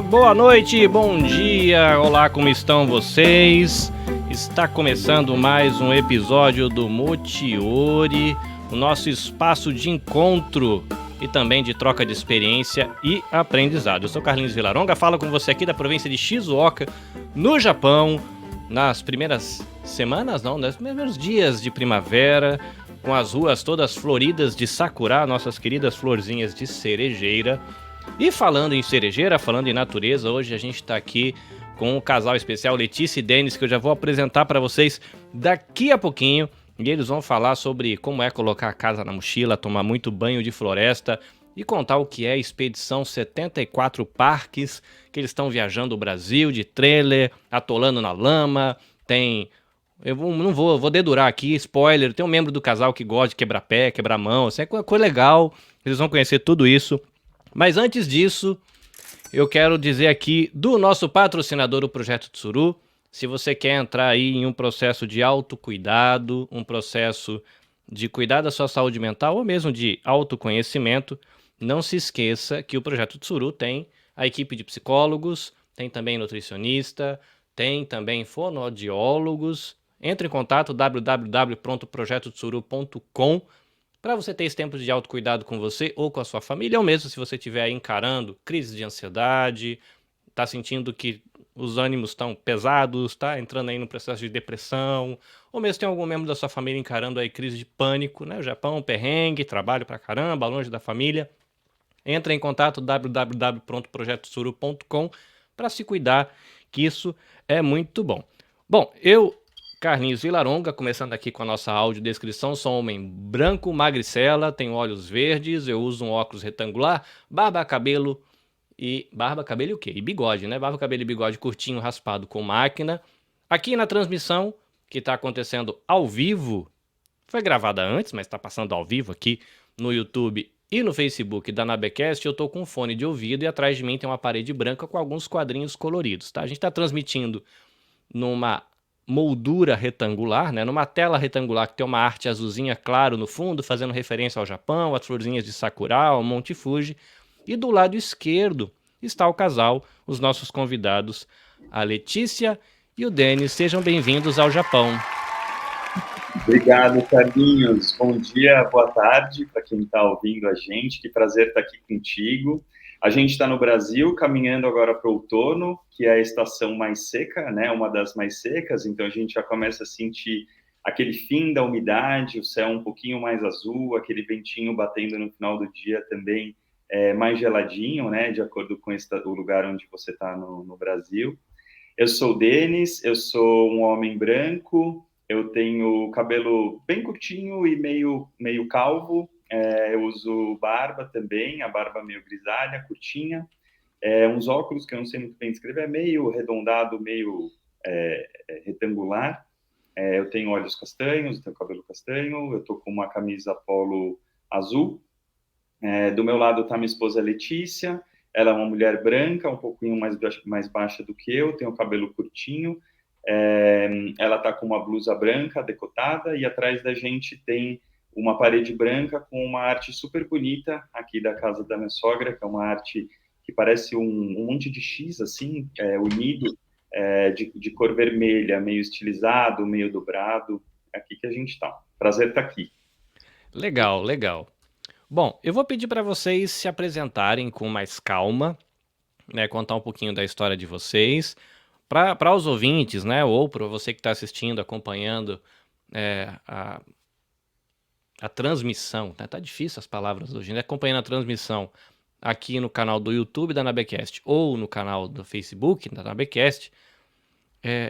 Boa noite, bom dia, olá, como estão vocês? Está começando mais um episódio do Motiori, o nosso espaço de encontro e também de troca de experiência e aprendizado. Eu sou Carlinhos Villaronga, falo com você aqui da província de Shizuoka, no Japão, nas primeiras semanas, não, nos primeiros dias de primavera, com as ruas todas floridas de sakura, nossas queridas florzinhas de cerejeira. E falando em cerejeira, falando em natureza, hoje a gente está aqui com um casal especial, Letícia e Denis, que eu já vou apresentar para vocês daqui a pouquinho. E eles vão falar sobre como é colocar a casa na mochila, tomar muito banho de floresta e contar o que é a Expedição 74 Parques, que eles estão viajando o Brasil de trailer, atolando na lama, tem... vou dedurar aqui, spoiler, tem um membro do casal que gosta de quebrar pé, quebrar mão, assim, é coisa legal, eles vão conhecer tudo isso. Mas antes disso, eu quero dizer aqui do nosso patrocinador, o Projeto Tsuru. Se você quer entrar aí em um processo de autocuidado, um processo de cuidar da sua saúde mental ou mesmo de autoconhecimento, não se esqueça que o Projeto Tsuru tem a equipe de psicólogos, tem também nutricionista, tem também fonoaudiólogos. Entre em contato www.projetotsuru.com para você ter esse tempo de autocuidado com você ou com a sua família, ou mesmo se você estiver aí encarando crise de ansiedade, está sentindo que os ânimos estão pesados, está entrando aí no processo de depressão, ou mesmo tem algum membro da sua família encarando aí crise de pânico, né? O Japão, perrengue, trabalho pra caramba, longe da família. Entra em contato www.projetotsuru.com para se cuidar, que isso é muito bom. Bom, Carlinhos Villaronga, começando aqui com a nossa audiodescrição, sou um homem branco, magricela, tenho olhos verdes, eu uso um óculos retangular, barba, cabelo e o quê? E bigode, né? Barba, cabelo e bigode curtinho, raspado com máquina. Aqui na transmissão, que está acontecendo ao vivo, foi gravada antes, mas está passando ao vivo aqui no YouTube e no Facebook da Nabecast, eu tô com um fone de ouvido e atrás de mim tem uma parede branca com alguns quadrinhos coloridos, tá? A gente está transmitindo numa moldura retangular, né? Numa tela retangular que tem uma arte azulzinha claro no fundo, fazendo referência ao Japão, às florzinhas de sakura, ao Monte Fuji. E do lado esquerdo está o casal, os nossos convidados, a Letícia e o Denis. Sejam bem-vindos ao Japão. Obrigado, Carlinhos. Bom dia, boa tarde para quem está ouvindo a gente. Que prazer estar aqui contigo. A gente está no Brasil, caminhando agora para o outono, que é a estação mais seca, né? Uma das mais secas, então a gente já começa a sentir aquele fim da umidade, o céu um pouquinho mais azul, aquele ventinho batendo no final do dia também mais geladinho, né? De acordo com o lugar onde você está no Brasil. Eu sou o Denis, eu sou um homem branco, eu tenho cabelo bem curtinho e meio calvo. Eu uso barba também, a barba meio grisalha, curtinha. Uns óculos que eu não sei muito bem descrever, é meio arredondado, meio retangular. Eu tenho olhos castanhos, eu tenho cabelo castanho, eu tô com uma camisa polo azul. Do meu lado está minha esposa Letícia, ela é uma mulher branca, um pouquinho mais baixa do que eu, tem o cabelo curtinho. Ela está com uma blusa branca, decotada, e atrás da gente tem uma parede branca com uma arte super bonita aqui da casa da minha sogra, que é uma arte que parece um monte de X, assim, unido, de cor vermelha, meio estilizado, meio dobrado. É aqui que a gente está. Prazer estar aqui. Legal, legal. Bom, eu vou pedir para vocês se apresentarem com mais calma, né, contar um pouquinho da história de vocês, para os ouvintes, né, ou para você que está assistindo, acompanhando a transmissão, né? Tá difícil as palavras hoje, né? Acompanhando a transmissão aqui no canal do YouTube da Nabecast ou no canal do Facebook da Nabecast,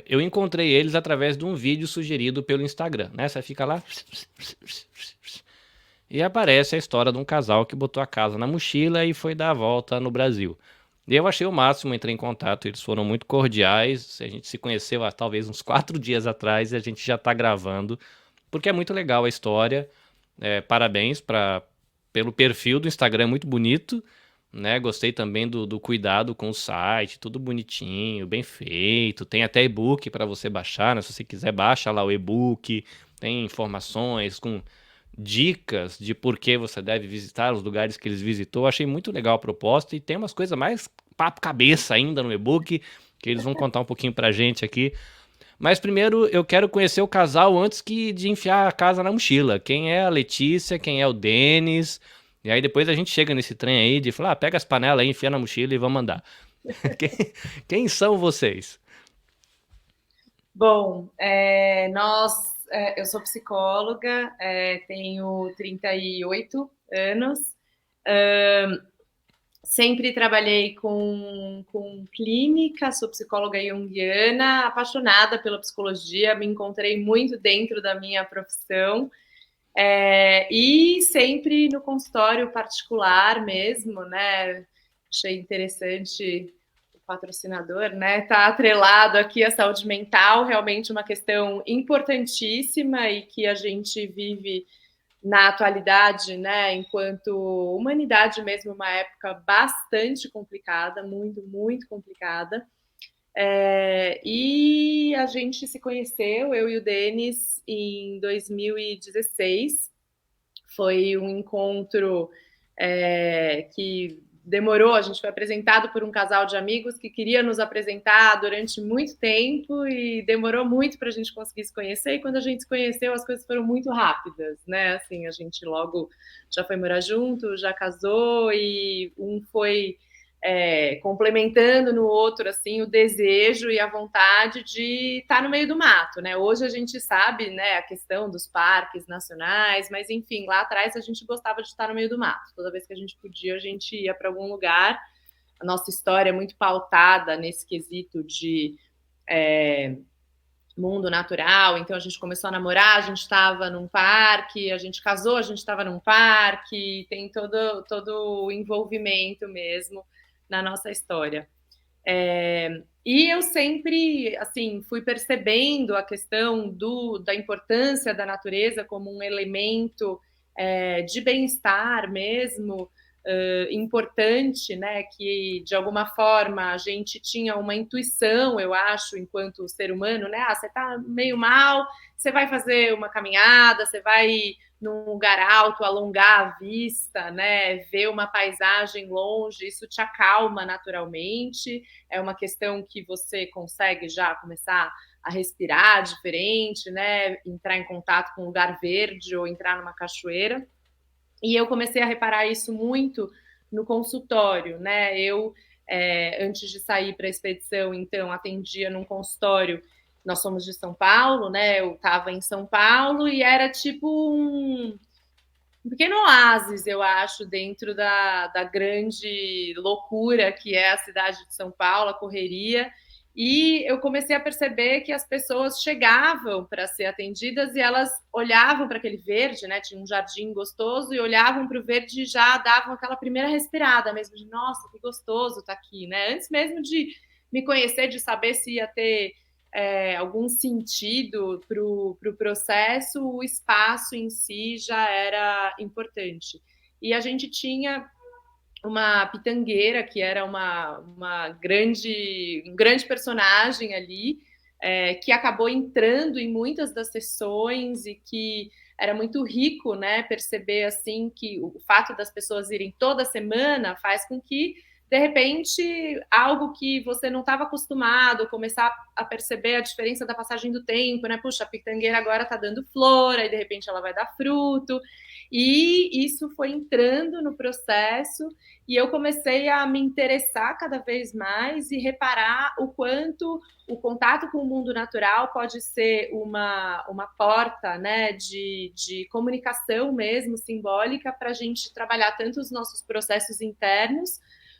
eu encontrei eles através de um vídeo sugerido pelo Instagram, né? Você fica lá e aparece a história de um casal que botou a casa na mochila e foi dar a volta no Brasil. E eu achei o máximo, entrei em contato, eles foram muito cordiais, a gente se conheceu há talvez uns 4 dias atrás e a gente já tá gravando, porque é muito legal a história. Parabéns pelo perfil do Instagram, muito bonito, né? Gostei também do cuidado com o site, tudo bonitinho, bem feito. Tem até e-book para você baixar, né? Se você quiser, baixa lá o e-book. Tem informações com dicas de por que você deve visitar os lugares que eles visitou. Achei muito legal a proposta e tem umas coisas mais papo cabeça ainda no e-book que eles vão contar um pouquinho pra gente aqui. Mas primeiro eu quero conhecer o casal antes de enfiar a casa na mochila. Quem é a Letícia, quem é o Denis. E aí depois a gente chega nesse trem aí de falar, pega as panelas aí, enfia na mochila e vamos andar. quem, quem são vocês? Bom, eu sou psicóloga, tenho 38 anos, sempre trabalhei com clínica, sou psicóloga junguiana, apaixonada pela psicologia, me encontrei muito dentro da minha profissão, e sempre no consultório particular mesmo, né? Achei interessante o patrocinador, né? Tá atrelado aqui à saúde mental, realmente uma questão importantíssima e que a gente vive na atualidade, né, enquanto humanidade mesmo, uma época bastante complicada, muito, muito complicada. E a gente se conheceu, eu e o Denis, em 2016. Foi um encontro que demorou, a gente foi apresentado por um casal de amigos que queria nos apresentar durante muito tempo e demorou muito para a gente conseguir se conhecer, e quando a gente se conheceu as coisas foram muito rápidas, né, assim, a gente logo já foi morar junto, já casou e um foi complementando no outro, assim, o desejo e a vontade de estar no meio do mato, né? Hoje a gente sabe, né, a questão dos parques nacionais, mas enfim, lá atrás a gente gostava de estar no meio do mato. Toda vez que a gente podia, a gente ia para algum lugar. A nossa história é muito pautada nesse quesito de mundo natural, então a gente começou a namorar, a gente estava num parque, a gente casou, a gente estava num parque, tem todo o envolvimento mesmo na nossa história. E eu sempre, assim, fui percebendo a questão da importância da natureza como um elemento de bem-estar mesmo, importante, né, que de alguma forma a gente tinha uma intuição, eu acho, enquanto ser humano, né, você tá meio mal, você vai fazer uma caminhada, você vai num lugar alto, alongar a vista, né, ver uma paisagem longe, isso te acalma naturalmente, é uma questão que você consegue já começar a respirar diferente, né, entrar em contato com um lugar verde ou entrar numa cachoeira. E eu comecei a reparar isso muito no consultório, né? Eu, antes de sair para a expedição, então, atendia num consultório. Nós somos de São Paulo, né? Eu estava em São Paulo e era tipo um pequeno oásis, eu acho, dentro da grande loucura que é a cidade de São Paulo, a correria. E eu comecei a perceber que as pessoas chegavam para ser atendidas e elas olhavam para aquele verde, né? Tinha um jardim gostoso e olhavam para o verde e já davam aquela primeira respirada mesmo de nossa, que gostoso tá aqui, né? Antes mesmo de me conhecer, de saber se ia ter algum sentido para o processo, o espaço em si já era importante. E a gente tinha uma pitangueira que era um grande personagem ali, que acabou entrando em muitas das sessões e que era muito rico, né, perceber assim que o fato das pessoas irem toda semana faz com que de repente algo que você não estava acostumado, começar a perceber a diferença da passagem do tempo, né? Puxa, a pitangueira agora está dando flor, aí de repente ela vai dar fruto. E isso foi entrando no processo e eu comecei a me interessar cada vez mais e reparar o quanto o contato com o mundo natural pode ser uma porta, né, de comunicação mesmo, simbólica, para a gente trabalhar tanto os nossos processos internos,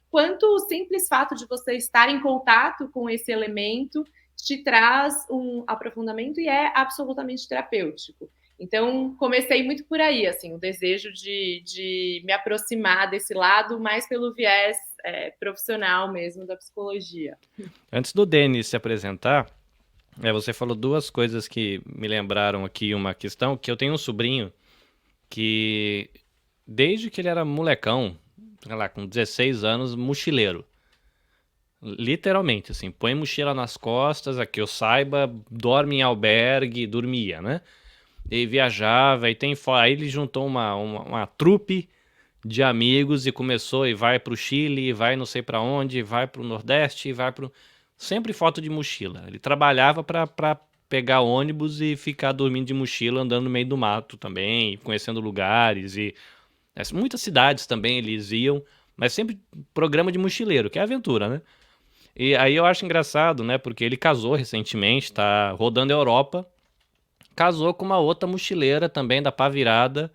quanto o simples fato de você estar em contato com esse elemento te traz um aprofundamento e é absolutamente terapêutico. Então, comecei muito por aí, assim, o desejo de me aproximar desse lado, mais pelo viés profissional mesmo da psicologia. Antes do Denis se apresentar, você falou duas coisas que me lembraram aqui uma questão, que eu tenho um sobrinho que, desde que ele era molecão, sei lá, com 16 anos, mochileiro. Literalmente, assim, põe mochila nas costas, a que eu saiba, dorme em albergue, dormia, né? E viajava, e aí ele juntou uma trupe de amigos e começou, e vai pro Chile, e vai não sei pra onde, e vai pro Nordeste, e vai pro... Sempre foto de mochila. Ele trabalhava pra pegar ônibus e ficar dormindo de mochila, andando no meio do mato também, conhecendo lugares, e muitas cidades também eles iam, mas sempre programa de mochileiro, que é aventura, né? E aí eu acho engraçado, né? Porque ele casou recentemente, tá rodando a Europa, casou com uma outra mochileira também da pá virada.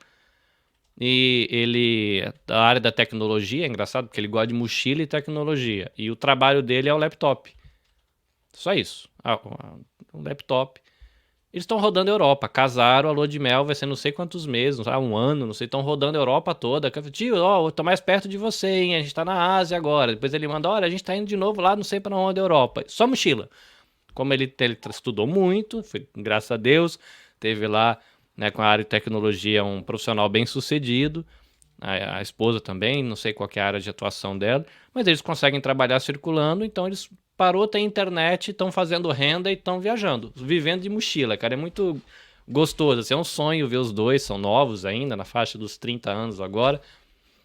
E ele, da área da tecnologia, é engraçado porque ele gosta de mochila e tecnologia. E o trabalho dele é o laptop. Só isso. Um laptop. Eles estão rodando a Europa. Casaram, a lua de mel vai ser não sei quantos meses, um ano, não sei. Estão rodando a Europa toda. Tio, ó, eu tô mais perto de você, hein? A gente tá na Ásia agora. Depois ele manda, olha, a gente tá indo de novo lá, não sei pra onde, Europa. Só mochila. Como ele estudou muito, foi, graças a Deus, teve lá, né, com a área de tecnologia, um profissional bem sucedido. A esposa também, não sei qual que é a área de atuação dela, mas eles conseguem trabalhar circulando, então eles parou, tem internet, estão fazendo renda e estão viajando, vivendo de mochila, cara, é muito gostoso, assim, é um sonho ver os dois, são novos ainda, na faixa dos 30 anos agora,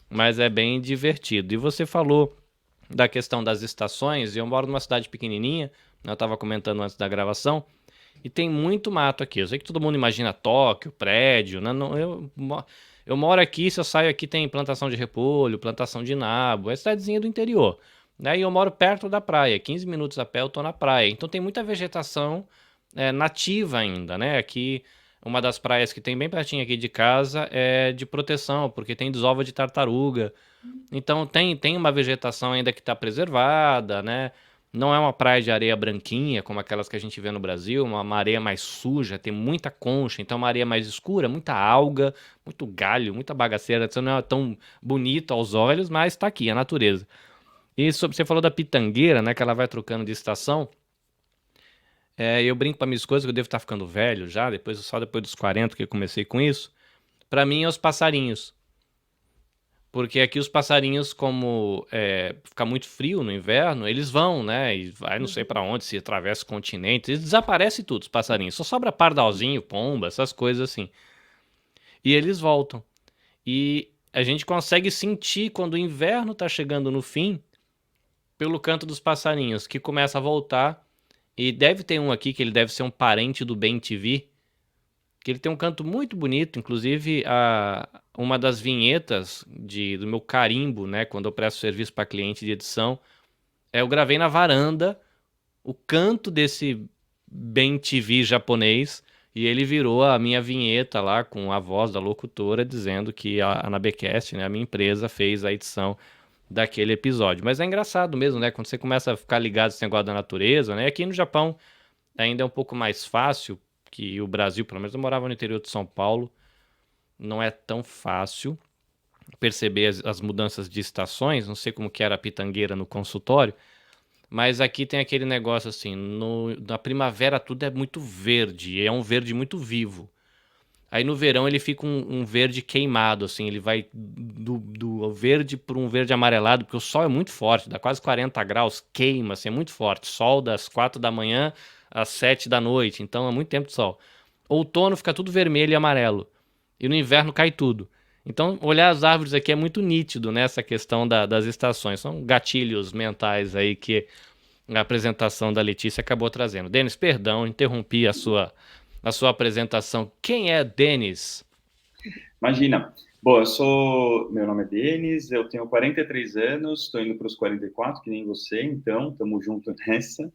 mas é bem divertido. E você falou da questão das estações, e eu moro numa cidade pequenininha, eu estava comentando antes da gravação, e tem muito mato aqui. Eu sei que todo mundo imagina Tóquio, prédio, né? Não, eu moro aqui, se eu saio aqui tem plantação de repolho, plantação de nabo, é cidadezinha do interior. Né? E eu moro perto da praia, 15 minutos a pé eu tô na praia. Então tem muita vegetação nativa ainda, né? Aqui, uma das praias que tem bem pertinho aqui de casa é de proteção, porque tem desova de tartaruga. Então tem uma vegetação ainda que está preservada, né? Não é uma praia de areia branquinha, como aquelas que a gente vê no Brasil, uma areia mais suja, tem muita concha, então uma areia mais escura, muita alga, muito galho, muita bagaceira. Isso não é tão bonito aos olhos, mas está aqui, a natureza. E você falou da pitangueira, né? Que ela vai trocando de estação. Eu brinco para minha esposa que eu devo estar ficando velho já, só depois dos 40 que eu comecei com isso. Para mim é os passarinhos. Porque aqui os passarinhos, como fica muito frio no inverno, eles vão, né? E vai não sei pra onde, se atravessa o continente. Eles desaparecem tudo, os passarinhos. Só sobra pardalzinho, pomba, essas coisas assim. E eles voltam. E a gente consegue sentir quando o inverno tá chegando no fim, pelo canto dos passarinhos, que começa a voltar. E deve ter um aqui que ele deve ser um parente do Bem-TV, que ele tem um canto muito bonito, inclusive uma das vinhetas do meu carimbo, né, quando eu presto serviço para cliente de edição, eu gravei na varanda o canto desse Bem-TV japonês e ele virou a minha vinheta lá com a voz da locutora dizendo que a Anabecast, né, a minha empresa, fez a edição daquele episódio. Mas é engraçado mesmo, né, quando você começa a ficar ligado nesse negócio da natureza, né, aqui no Japão ainda é um pouco mais fácil que o Brasil, pelo menos eu morava no interior de São Paulo, não é tão fácil perceber as mudanças de estações, não sei como que era a pitangueira no consultório, mas aqui tem aquele negócio assim, na primavera tudo é muito verde, é um verde muito vivo. Aí no verão ele fica um verde queimado, assim, ele vai do verde para um verde amarelado, porque o sol é muito forte, dá quase 40 graus, queima, assim, é muito forte. Sol das 4 da manhã às 7 da noite, então é muito tempo de sol. Outono fica tudo vermelho e amarelo, e no inverno cai tudo. Então, olhar as árvores aqui é muito nítido nessa questão das estações. São gatilhos mentais aí que a apresentação da Letícia acabou trazendo. Denis, perdão, interrompi a sua apresentação. Quem é Denis? Imagina. Bom, meu nome é Denis, eu tenho 43 anos, estou indo para os 44, que nem você, então, estamos juntos nessa.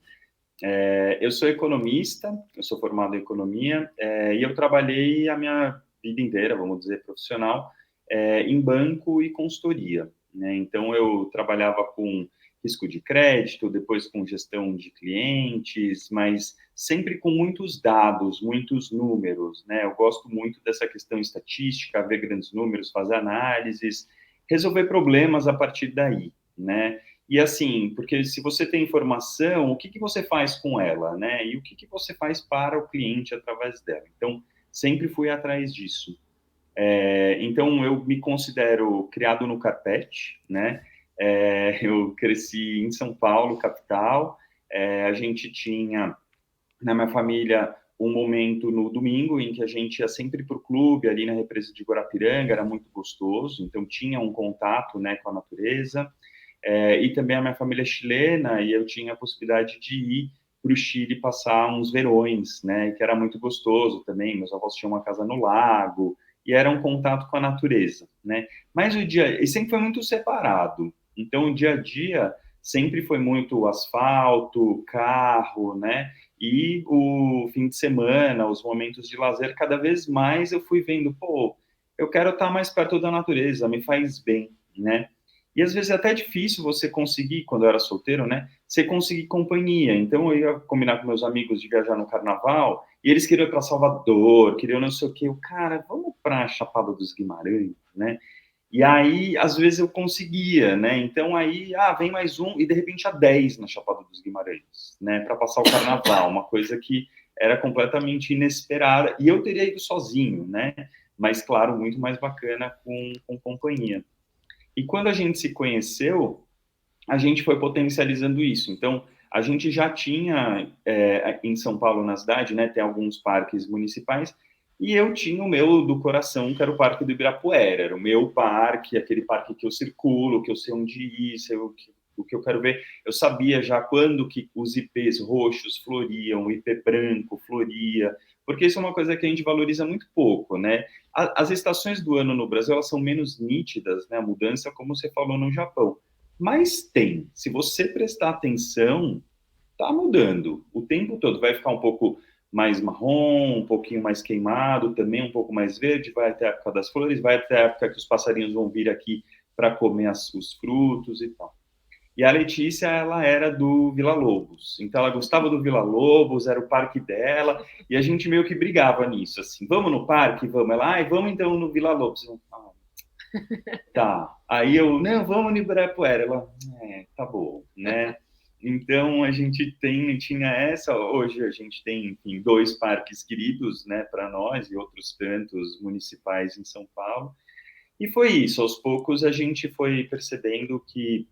Eu sou economista, eu sou formado em economia, e eu trabalhei a minha vida inteira, vamos dizer, profissional, em banco e consultoria, né? Então, eu trabalhava com risco de crédito, depois com gestão de clientes, mas sempre com muitos dados, muitos números, né? Eu gosto muito dessa questão estatística, ver grandes números, fazer análises, resolver problemas a partir daí, né? E assim, porque se você tem informação, o que que você faz com ela, né? E o que que você faz para o cliente através dela? Então, sempre fui atrás disso. Então, eu me considero criado no carpete, né? Eu cresci em São Paulo, capital. A gente tinha, na minha família, um momento no domingo em que a gente ia sempre para o clube, ali na represa de Guarapiranga, era muito gostoso, então tinha um contato, né, com a natureza. E também a minha família é chilena, e eu tinha a possibilidade de ir para o Chile passar uns verões, né, que era muito gostoso também. Meus avós tinham uma casa no lago, e era um contato com a natureza, né? Mas o dia, e sempre foi muito separado. Então, o dia a dia sempre foi muito asfalto, carro, né? E o fim de semana, os momentos de lazer, cada vez mais eu fui vendo, pô, eu quero estar mais perto da natureza, me faz bem, né? E às vezes é até difícil você conseguir, quando eu era solteiro, né? Você conseguir companhia. Então eu ia combinar com meus amigos de viajar no carnaval, e eles queriam ir para Salvador, queriam não sei o quê. Eu, cara, vamos para Chapada dos Guimarães, né? E aí, às vezes eu conseguia, né? Então aí, vem mais um, e de repente há 10 na Chapada dos Guimarães, né? Para passar o carnaval, uma coisa que era completamente inesperada. E eu teria ido sozinho, né? Mas, claro, muito mais bacana com companhia. E quando a gente se conheceu, a gente foi potencializando isso. Então, a gente já tinha, em São Paulo, na cidade, né, tem alguns parques municipais, e eu tinha o meu do coração, que era o Parque do Ibirapuera, era o meu parque, aquele parque que eu circulo, que eu sei onde ir, sei o que eu quero ver. Eu sabia já quando que os ipês roxos floriam, o ipê branco floria, porque isso é uma coisa que a gente valoriza muito pouco, né? As estações do ano no Brasil, elas são menos nítidas, né? A mudança, como você falou no Japão. Mas tem. Se você prestar atenção, tá mudando. O tempo todo vai ficar um pouco mais marrom, um pouquinho mais queimado, também um pouco mais verde, vai até a época das flores, vai até a época que os passarinhos vão vir aqui para comer os frutos e tal. E a Letícia, ela era do Vila Lobos. Então, ela gostava do Vila Lobos, era o parque dela, e a gente meio que brigava nisso, assim, vamos no parque? Vamos. Ela, vamos então no Vila Lobos. Eu, tá. Aí eu, não, vamos no Ibirapuera. Ela, tá bom, né? Então, a gente tinha essa, hoje a gente tem, enfim, 2 parques queridos, né, para nós, e outros tantos municipais em São Paulo. E foi isso, aos poucos a gente foi percebendo que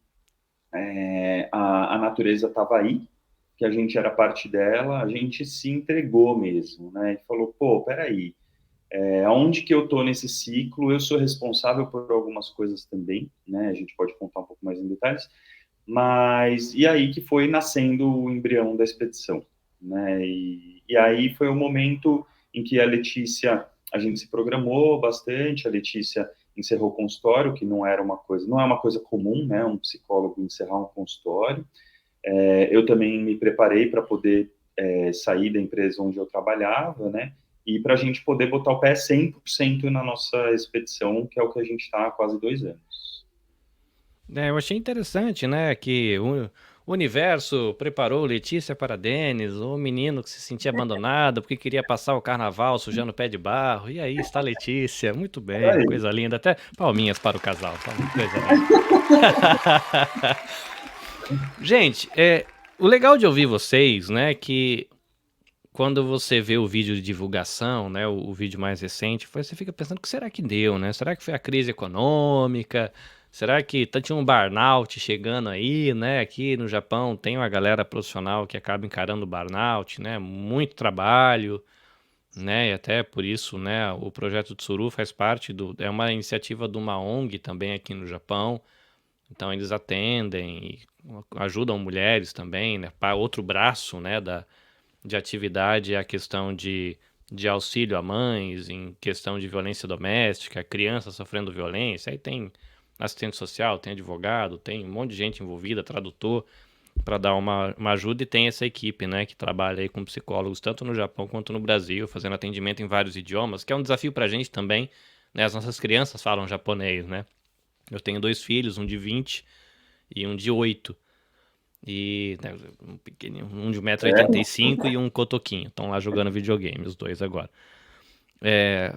a natureza estava aí, que a gente era parte dela, a gente se entregou mesmo, né? E falou, pô, peraí, aonde que eu estou nesse ciclo? Eu sou responsável por algumas coisas também, né? A gente pode contar um pouco mais em detalhes, mas e aí que foi nascendo o embrião da expedição, né? E aí foi o momento em que a Letícia, a gente se programou bastante, a Letícia encerrou o consultório, que não é uma coisa comum, né? Um psicólogo encerrar um consultório. Eu também me preparei para poder sair da empresa onde eu trabalhava, né? E para a gente poder botar o pé 100% na nossa expedição, que é o que a gente está há quase 2 anos. Eu achei interessante, né, que o universo preparou Letícia para Denis, o menino que se sentia abandonado porque queria passar o carnaval sujando o pé de barro. E aí está Letícia, muito bem, coisa linda. Até palminhas para o casal, tá? Coisa linda. Gente, o legal de ouvir vocês, né, que quando você vê o vídeo de divulgação, né, o vídeo mais recente, você fica pensando, o que será que deu, né? Será que foi a crise econômica? Será que tinha um burnout chegando aí, né? Aqui no Japão tem uma galera profissional que acaba encarando o burnout, né? Muito trabalho, né? E até por isso, né, o projeto Tsuru faz parte é uma iniciativa de uma ONG também aqui no Japão. Então eles atendem e ajudam mulheres também, né? Para outro braço, né, de atividade é a questão de auxílio a mães, em questão de violência doméstica, crianças sofrendo violência. Aí tem assistente social, tem advogado, tem um monte de gente envolvida, tradutor, para dar uma ajuda. E tem essa equipe, né, que trabalha aí com psicólogos, tanto no Japão quanto no Brasil, fazendo atendimento em vários idiomas, que é um desafio para a gente também, né? As nossas crianças falam japonês, né? Eu tenho 2 filhos, um de 20 e um de 8. E né, um pequenininho, um de 1,85 m e um cotoquinho. Estão lá jogando videogame, os dois agora.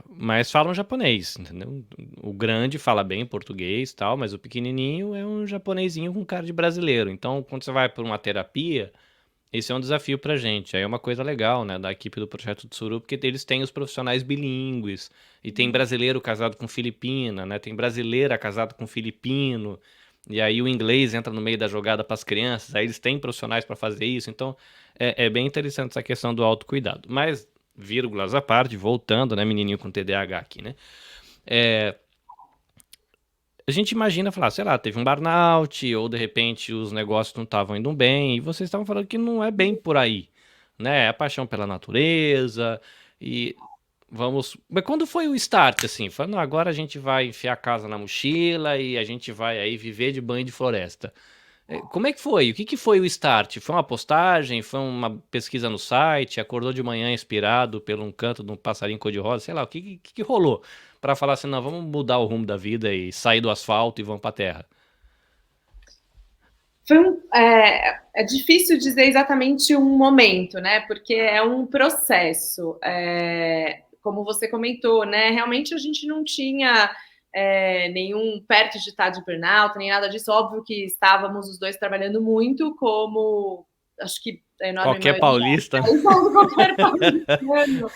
Mas falam japonês, entendeu? O grande fala bem português e tal, mas o pequenininho é um japonesinho com cara de brasileiro. Então, quando você vai para uma terapia, esse é um desafio pra gente. Aí é uma coisa legal, né, da equipe do Projeto Tsuru, porque eles têm os profissionais bilíngues, e tem brasileiro casado com filipina, né, tem brasileira casado com filipino, e aí o inglês entra no meio da jogada para as crianças, aí eles têm profissionais para fazer isso, então é bem interessante essa questão do autocuidado. Mas, vírgulas à parte, voltando, né, menininho com TDAH aqui, né, a gente imagina falar, sei lá, teve um burnout, ou de repente os negócios não estavam indo bem, e vocês estavam falando que não é bem por aí, né? É a paixão pela natureza, e vamos. Mas quando foi o start, assim? Falando, não, agora a gente vai enfiar a casa na mochila e a gente vai aí viver de banho de floresta. Como é que foi? O que que foi o start? Foi uma postagem? Foi uma pesquisa no site? Acordou de manhã inspirado pelo um canto de um passarinho cor-de-rosa? Sei lá, o que rolou para falar assim, não, vamos mudar o rumo da vida e sair do asfalto e vamos para a terra? É difícil dizer exatamente um momento, né? Porque é um processo. Como você comentou, né? Realmente a gente não tinha nenhum perto de estar de burnout, nem nada disso. Óbvio que estávamos os dois trabalhando muito, como acho que a enorme Qualquer maioria, paulista. Qualquer paulistano.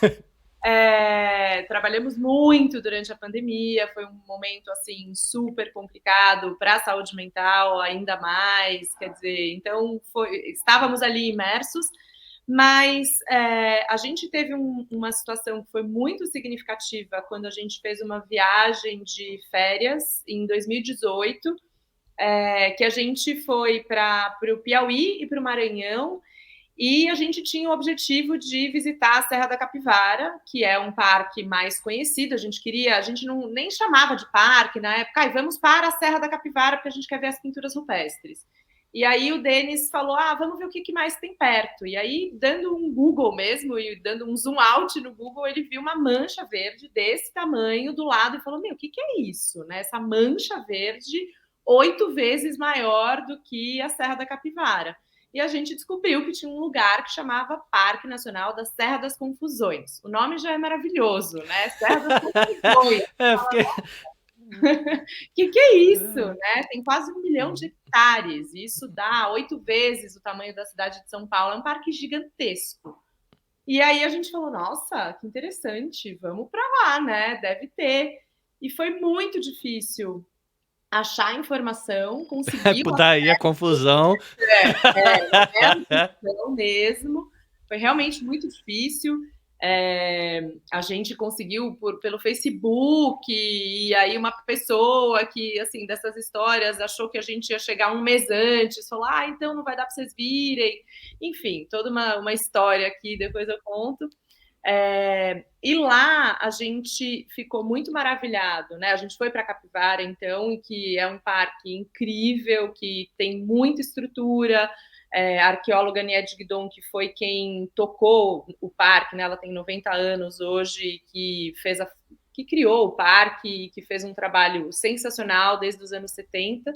Trabalhamos muito durante a pandemia, foi um momento assim super complicado para a saúde mental, ainda mais, quer dizer, então estávamos ali imersos, mas a gente teve uma situação que foi muito significativa quando a gente fez uma viagem de férias em 2018, que a gente foi para o Piauí e para o Maranhão. E a gente tinha o objetivo de visitar a Serra da Capivara, que é um parque mais conhecido. A gente nem chamava de parque na época, vamos para a Serra da Capivara, porque a gente quer ver as pinturas rupestres. E aí o Denis falou, vamos ver o que mais tem perto. E aí, dando um Google mesmo, e dando um zoom out no Google, ele viu uma mancha verde desse tamanho do lado e falou, o que é isso? Né? Essa mancha verde 8 vezes maior do que a Serra da Capivara. E a gente descobriu que tinha um lugar que chamava Parque Nacional da Serra das Confusões. O nome já é maravilhoso, né? Serra das Confusões. Que é isso, né? Tem quase 1 milhão de hectares. Isso dá 8 vezes o tamanho da cidade de São Paulo. É um parque gigantesco. E aí a gente falou, nossa, que interessante, vamos para lá, né? Deve ter. E foi muito difícil achar informação, conseguir... Daí a confusão. A confusão mesmo. Foi realmente muito difícil. A gente conseguiu pelo Facebook, e aí uma pessoa que, assim, dessas histórias, achou que a gente ia chegar um mês antes, falou, então não vai dar para vocês virem. Enfim, toda uma história aqui, depois eu conto. E lá a gente ficou muito maravilhado, né? A gente foi para Capivara, então, que é um parque incrível, que tem muita estrutura. A arqueóloga Nied Guidon, que foi quem tocou o parque, né? Ela tem 90 anos hoje, que criou o parque, que fez um trabalho sensacional desde os anos 70,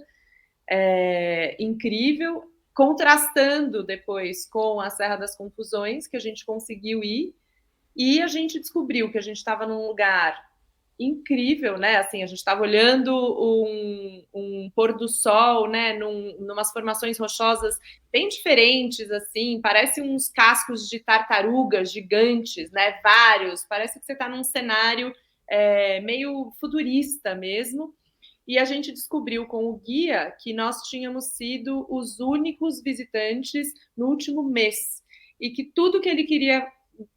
incrível, contrastando depois com a Serra das Confusões, que a gente conseguiu ir. E a gente descobriu que a gente estava num lugar incrível, né? Assim, a gente estava olhando um pôr do sol, né? Numas formações rochosas bem diferentes, assim, parece uns cascos de tartarugas gigantes, né? Vários, parece que você está num cenário meio futurista mesmo. E a gente descobriu com o guia que nós tínhamos sido os únicos visitantes no último mês e que tudo que ele queria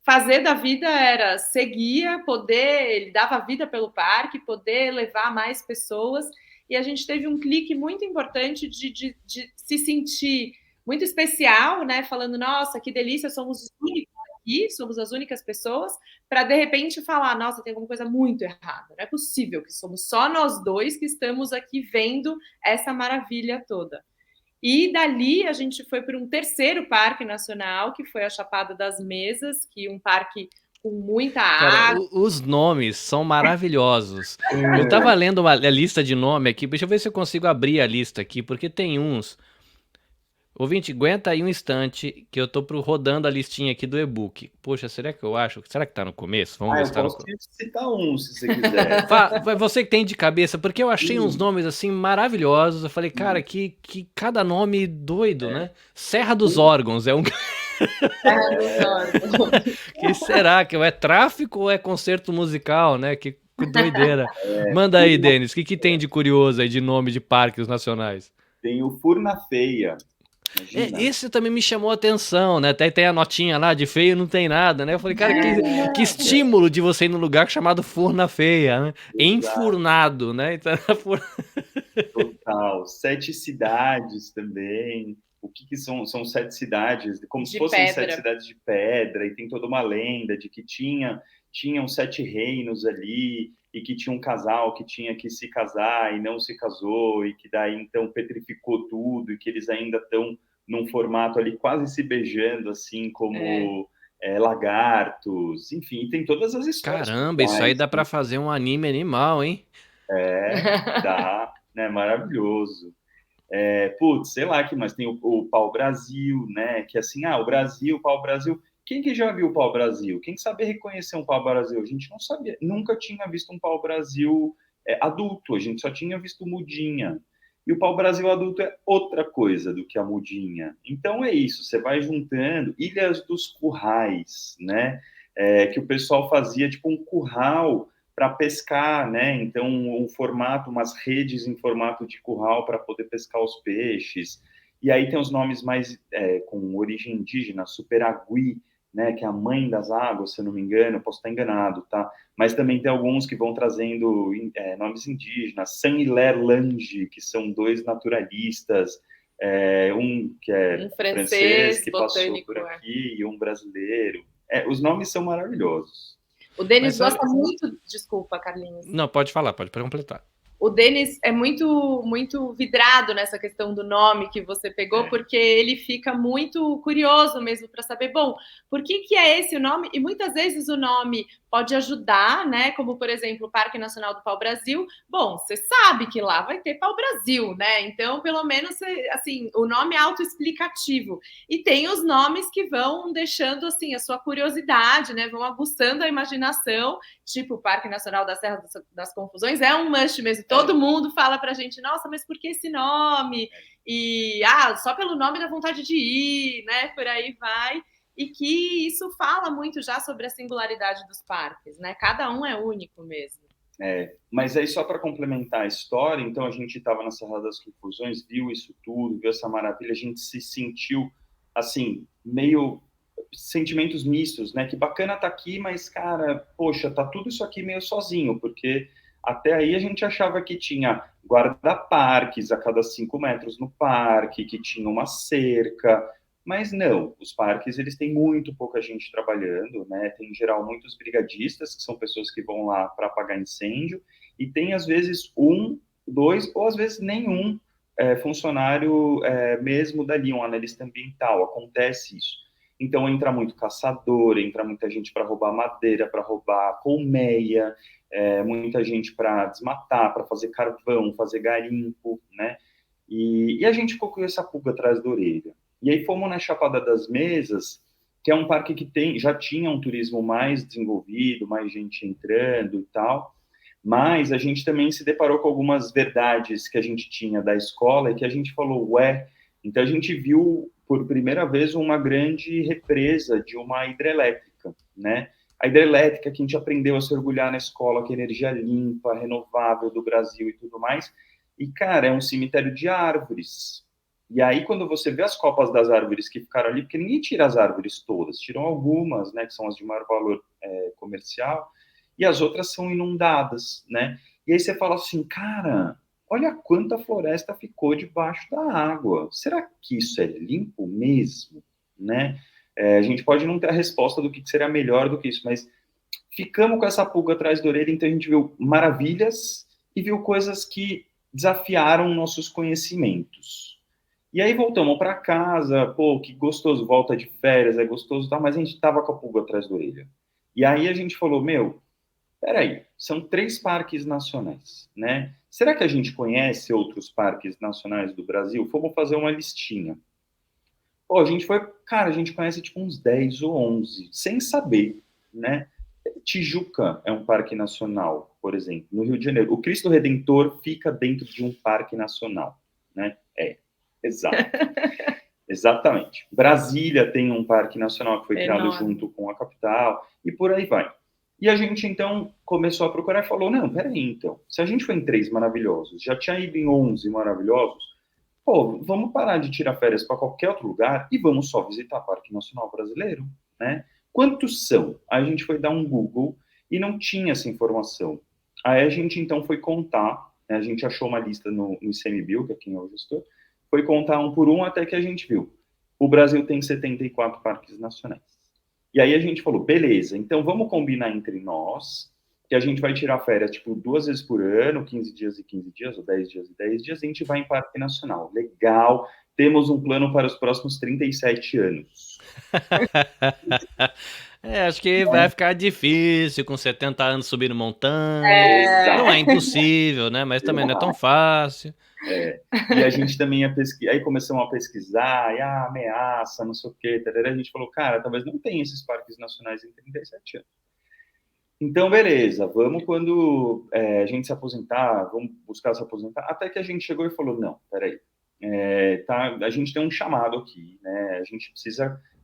fazer da vida era ser guia, ele dava vida pelo parque, poder levar mais pessoas, e a gente teve um clique muito importante de se sentir muito especial, né? Falando, nossa, que delícia, somos os únicos aqui, somos as únicas pessoas, para de repente falar, nossa, tem alguma coisa muito errada, não é possível que somos só nós dois que estamos aqui vendo essa maravilha toda. E dali a gente foi para um terceiro parque nacional, que foi a Chapada das Mesas, que é um parque com muita água. Cara, os nomes são maravilhosos. Eu tava lendo a lista de nome aqui, deixa eu ver se eu consigo abrir a lista aqui, porque tem uns... Ouvinte, aguenta aí um instante que eu tô rodando a listinha aqui do e-book. Poxa, será que eu acho? Será que tá no começo? Vamos ver Eu se tá no posso te citar um, se você quiser. Você que tem de cabeça, porque eu achei uns nomes assim maravilhosos. Eu falei, cara, que cada nome doido, né? Serra dos Órgãos é um. Que será? Que é tráfico ou é concerto musical, né? Que doideira. Manda aí, Denis, o que tem de curioso aí de nome de parques nacionais? Tem o Furna Feia. Imagina. Esse também me chamou a atenção, né? Até tem a notinha lá de feio não tem nada, né? Eu falei, cara, que estímulo de você ir num lugar chamado Furna Feia, né? Enfurnado, né? Então, Total. 7 cidades também. O que são? São 7 cidades, como se fossem 7 cidades de pedra, e tem toda uma lenda de que tinham 7 reinos ali, e que tinha um casal que tinha que se casar e não se casou, e que daí então petrificou tudo, e que eles ainda estão num formato ali quase se beijando, assim, como lagartos, enfim, tem todas as histórias. Caramba, isso aí dá pra fazer um anime animal, hein? Dá, né? Maravilhoso. Sei lá que mais tem o pau-brasil, né? Que assim, o Brasil, o pau-brasil. Quem que já viu o pau-brasil? Quem sabe reconhecer um pau-brasil? A gente não sabia, nunca tinha visto um pau-brasil adulto, a gente só tinha visto mudinha. E o pau-brasil adulto é outra coisa do que a mudinha. Então é isso, você vai juntando Ilhas dos Currais, né? Que o pessoal fazia tipo um curral para pescar, né? Então, um formato, umas redes em formato de curral para poder pescar os peixes. E aí tem os nomes mais com origem indígena, Superagui, né? Que é a mãe das águas, se eu não me engano, posso estar enganado, tá? Mas também tem alguns que vão trazendo nomes indígenas, Saint-Hilaire-Lange, que são 2 naturalistas, um que é um francês que passou por aqui e um brasileiro. Os nomes são maravilhosos. O Denis gosta muito... Desculpa, Carlinhos. Não, pode falar, pode completar. O Denis é muito, muito vidrado nessa questão do nome que você pegou, porque ele fica muito curioso mesmo para saber, bom, por que é esse o nome? E muitas vezes o nome pode ajudar, né? Como, por exemplo, o Parque Nacional do Pau-Brasil. Bom, você sabe que lá vai ter pau-brasil, né? Então, pelo menos, assim, o nome é autoexplicativo. E tem os nomes que vão deixando, assim, a sua curiosidade, né? Vão aguçando a imaginação, tipo o Parque Nacional da Serra das Confusões, é um must mesmo. Todo mundo fala pra gente, nossa, mas por que esse nome? E, só pelo nome dá vontade de ir, né? Por aí vai. E que isso fala muito já sobre a singularidade dos parques, né? Cada um é único mesmo. Mas aí só para complementar a história, então a gente estava na Serra das Confusões, viu isso tudo, viu essa maravilha, a gente se sentiu, assim, meio sentimentos mistos, né? Que bacana tá aqui, mas, cara, poxa, tá tudo isso aqui meio sozinho, porque até aí a gente achava que tinha guarda-parques a cada 5 metros no parque, que tinha uma cerca, mas não, os parques, eles têm muito pouca gente trabalhando, né? Tem, em geral, muitos brigadistas, que são pessoas que vão lá para apagar incêndio, e tem, às vezes, 1, 2, ou às vezes nenhum funcionário mesmo dali, um analista ambiental. Acontece isso. Então, entra muito caçador, entra muita gente para roubar madeira, para roubar colmeia, muita gente para desmatar, para fazer carvão, fazer garimpo, né? E a gente ficou com essa pulga atrás da orelha. E aí fomos na Chapada das Mesas, que é um parque que já tinha um turismo mais desenvolvido, mais gente entrando e tal, mas a gente também se deparou com algumas verdades que a gente tinha da escola e que a gente falou, então a gente viu por primeira vez uma grande represa de uma hidrelétrica, né? A hidrelétrica que a gente aprendeu a se orgulhar na escola, que é energia limpa, renovável do Brasil e tudo mais, e, cara, é um cemitério de árvores. E aí, quando você vê as copas das árvores que ficaram ali, porque ninguém tira as árvores todas, tiram algumas, né, que são as de maior valor comercial, e as outras são inundadas, né? E aí você fala assim, cara, olha quanta floresta ficou debaixo da água. Será que isso é limpo mesmo, né? A gente pode não ter a resposta do que seria melhor do que isso, mas ficamos com essa pulga atrás da orelha, então a gente viu maravilhas e viu coisas que desafiaram nossos conhecimentos. E aí voltamos para casa, pô, que gostoso, volta de férias, é gostoso, tá? Mas a gente estava com a pulga atrás da orelha. E aí a gente falou, peraí, são 3 parques nacionais, né? Será que a gente conhece outros parques nacionais do Brasil? Vamos fazer uma listinha. Pô, a gente foi, cara, a gente conhece tipo uns 10 ou 11, sem saber, né? Tijuca é um parque nacional, por exemplo, no Rio de Janeiro. O Cristo Redentor fica dentro de um parque nacional, né? Exato. Exatamente. Brasília tem um parque nacional que foi criado junto com a capital, e por aí vai. E a gente, então, começou a procurar e falou, não, peraí, então, se a gente foi em 3 maravilhosos, já tinha ido em 11 maravilhosos, pô, vamos parar de tirar férias para qualquer outro lugar e vamos só visitar Parque Nacional Brasileiro, né? Quantos são? Aí a gente foi dar um Google e não tinha essa informação. Aí a gente, então, foi contar, né? A gente achou uma lista no ICMBio, que é quem é o gestor, foi contar um por um até que a gente viu. O Brasil tem 74 parques nacionais. E aí a gente falou, beleza, então vamos combinar entre nós que a gente vai tirar férias, tipo, 2 vezes por ano, 15 dias e 15 dias, ou 10 dias e 10 dias, e a gente vai em parque nacional. Legal, temos um plano para os próximos 37 anos. Acho que vai ficar difícil com 70 anos subir montanha. Não é impossível, né? Mas também não é tão fácil. E a gente também ia pesquisar, aí começamos a pesquisar, e ameaça, não sei o quê, a gente falou, cara, talvez não tenha esses parques nacionais em 37 anos. Então, beleza, vamos quando a gente se aposentar, vamos buscar se aposentar, até que a gente chegou e falou, não, peraí, a gente tem um chamado aqui, né,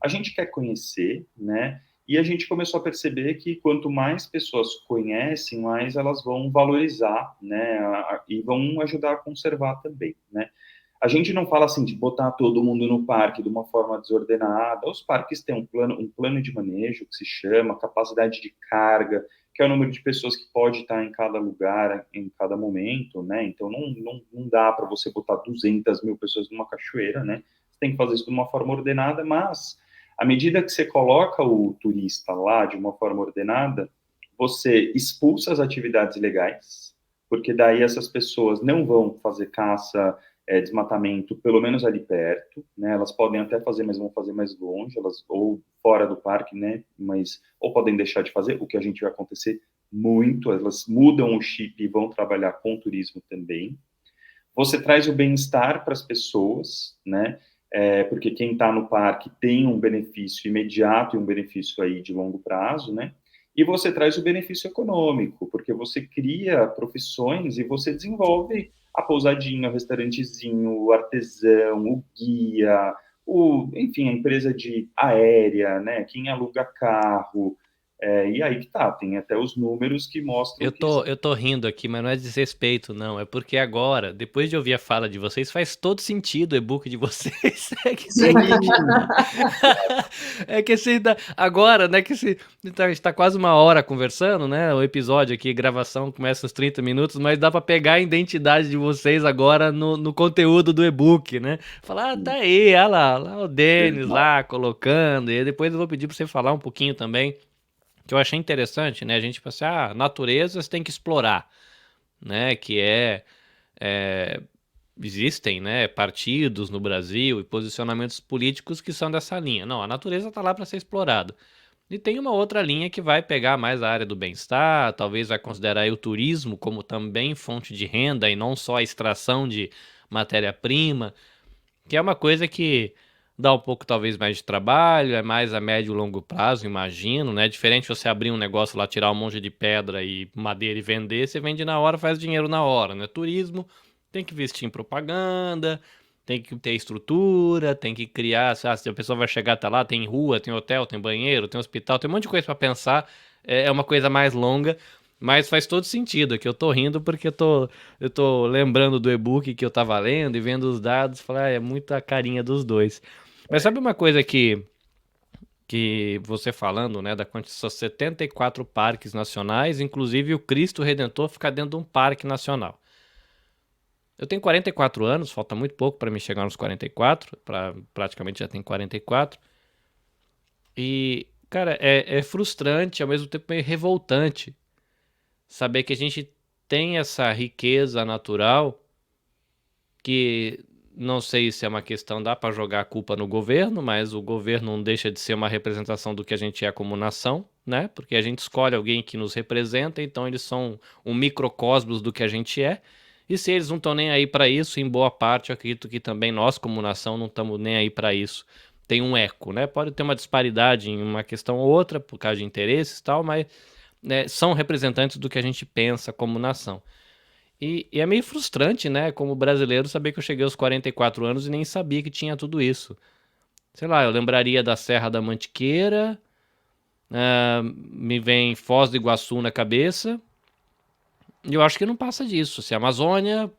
a gente quer conhecer, né, e a gente começou a perceber que quanto mais pessoas conhecem, mais elas vão valorizar, né, e vão ajudar a conservar também, né. A gente não fala assim de botar todo mundo no parque de uma forma desordenada. Os parques têm um plano de manejo que se chama capacidade de carga, que é o número de pessoas que pode estar em cada lugar, em cada momento, né? Então não dá para você botar 200 mil pessoas numa cachoeira, né? Você tem que fazer isso de uma forma ordenada, mas à medida que você coloca o turista lá de uma forma ordenada, você expulsa as atividades ilegais, porque daí essas pessoas não vão fazer caça, desmatamento, pelo menos ali perto, né? Elas podem até fazer, mas vão fazer mais longe, ou fora do parque, né? Ou podem deixar de fazer, o que a gente vai acontecer muito, elas mudam o chip e vão trabalhar com turismo também. Você traz o bem-estar para as pessoas, né? Porque quem está no parque tem um benefício imediato e um benefício aí de longo prazo, né? E você traz o benefício econômico, porque você cria profissões e você desenvolve a pousadinha, o restaurantezinho, o artesão, o guia, enfim, a empresa de aérea, né? Quem aluga carro. E aí que tá, tem até os números que mostram Eu tô rindo aqui, mas não é desrespeito, não. É porque agora, depois de ouvir a fala de vocês, faz todo sentido o e-book de vocês. É que assim, agora, né, que está quase uma hora conversando, né? O episódio aqui, gravação, começa uns 30 minutos, mas dá pra pegar a identidade de vocês agora no conteúdo do e-book, né? Falar, tá aí, olha lá o Denis lá colocando, e depois eu vou pedir pra você falar um pouquinho também, que eu achei interessante, né? A gente pensa, natureza você tem que explorar, né? Existem, né, partidos no Brasil e posicionamentos políticos que são dessa linha. Não, a natureza está lá para ser explorada. E tem uma outra linha que vai pegar mais a área do bem-estar, talvez vai considerar aí o turismo como também fonte de renda e não só a extração de matéria-prima, que é uma coisa que dá um pouco talvez mais de trabalho, é mais a médio e longo prazo, imagino, né? Diferente você abrir um negócio lá, tirar um monte de pedra e madeira e vender, você vende na hora, faz dinheiro na hora, né? Turismo tem que investir em propaganda, tem que ter estrutura, tem que criar, se a pessoa vai chegar até lá, tem rua, tem hotel, tem banheiro, tem hospital, tem um monte de coisa para pensar, é uma coisa mais longa. Mas faz todo sentido, que eu tô rindo porque eu tô lembrando do e-book que eu tava lendo e vendo os dados, falar, é muita carinha dos dois. Mas sabe uma coisa que você falando, né, da quantidade de 74 parques nacionais, inclusive o Cristo Redentor fica dentro de um parque nacional. Eu tenho 44 anos, falta muito pouco para me chegar nos 44, praticamente já tenho 44. E, cara, é frustrante, ao mesmo tempo meio revoltante saber que a gente tem essa riqueza natural que não sei se é uma questão, dá para jogar a culpa no governo, mas o governo não deixa de ser uma representação do que a gente é como nação, né? Porque a gente escolhe alguém que nos representa, então eles são um microcosmos do que a gente é. E se eles não estão nem aí para isso, em boa parte eu acredito que também nós como nação não estamos nem aí para isso. tem um eco, né? Pode ter uma disparidade em uma questão ou outra, por causa de interesses e tal, mas né, são representantes do que a gente pensa como nação. E é meio frustrante, né, como brasileiro, saber que eu cheguei aos 44 anos e nem sabia que tinha tudo isso. Sei lá, eu lembraria da Serra da Mantiqueira, me vem Foz do Iguaçu na cabeça, e eu acho que não passa disso. Se a Amazônia,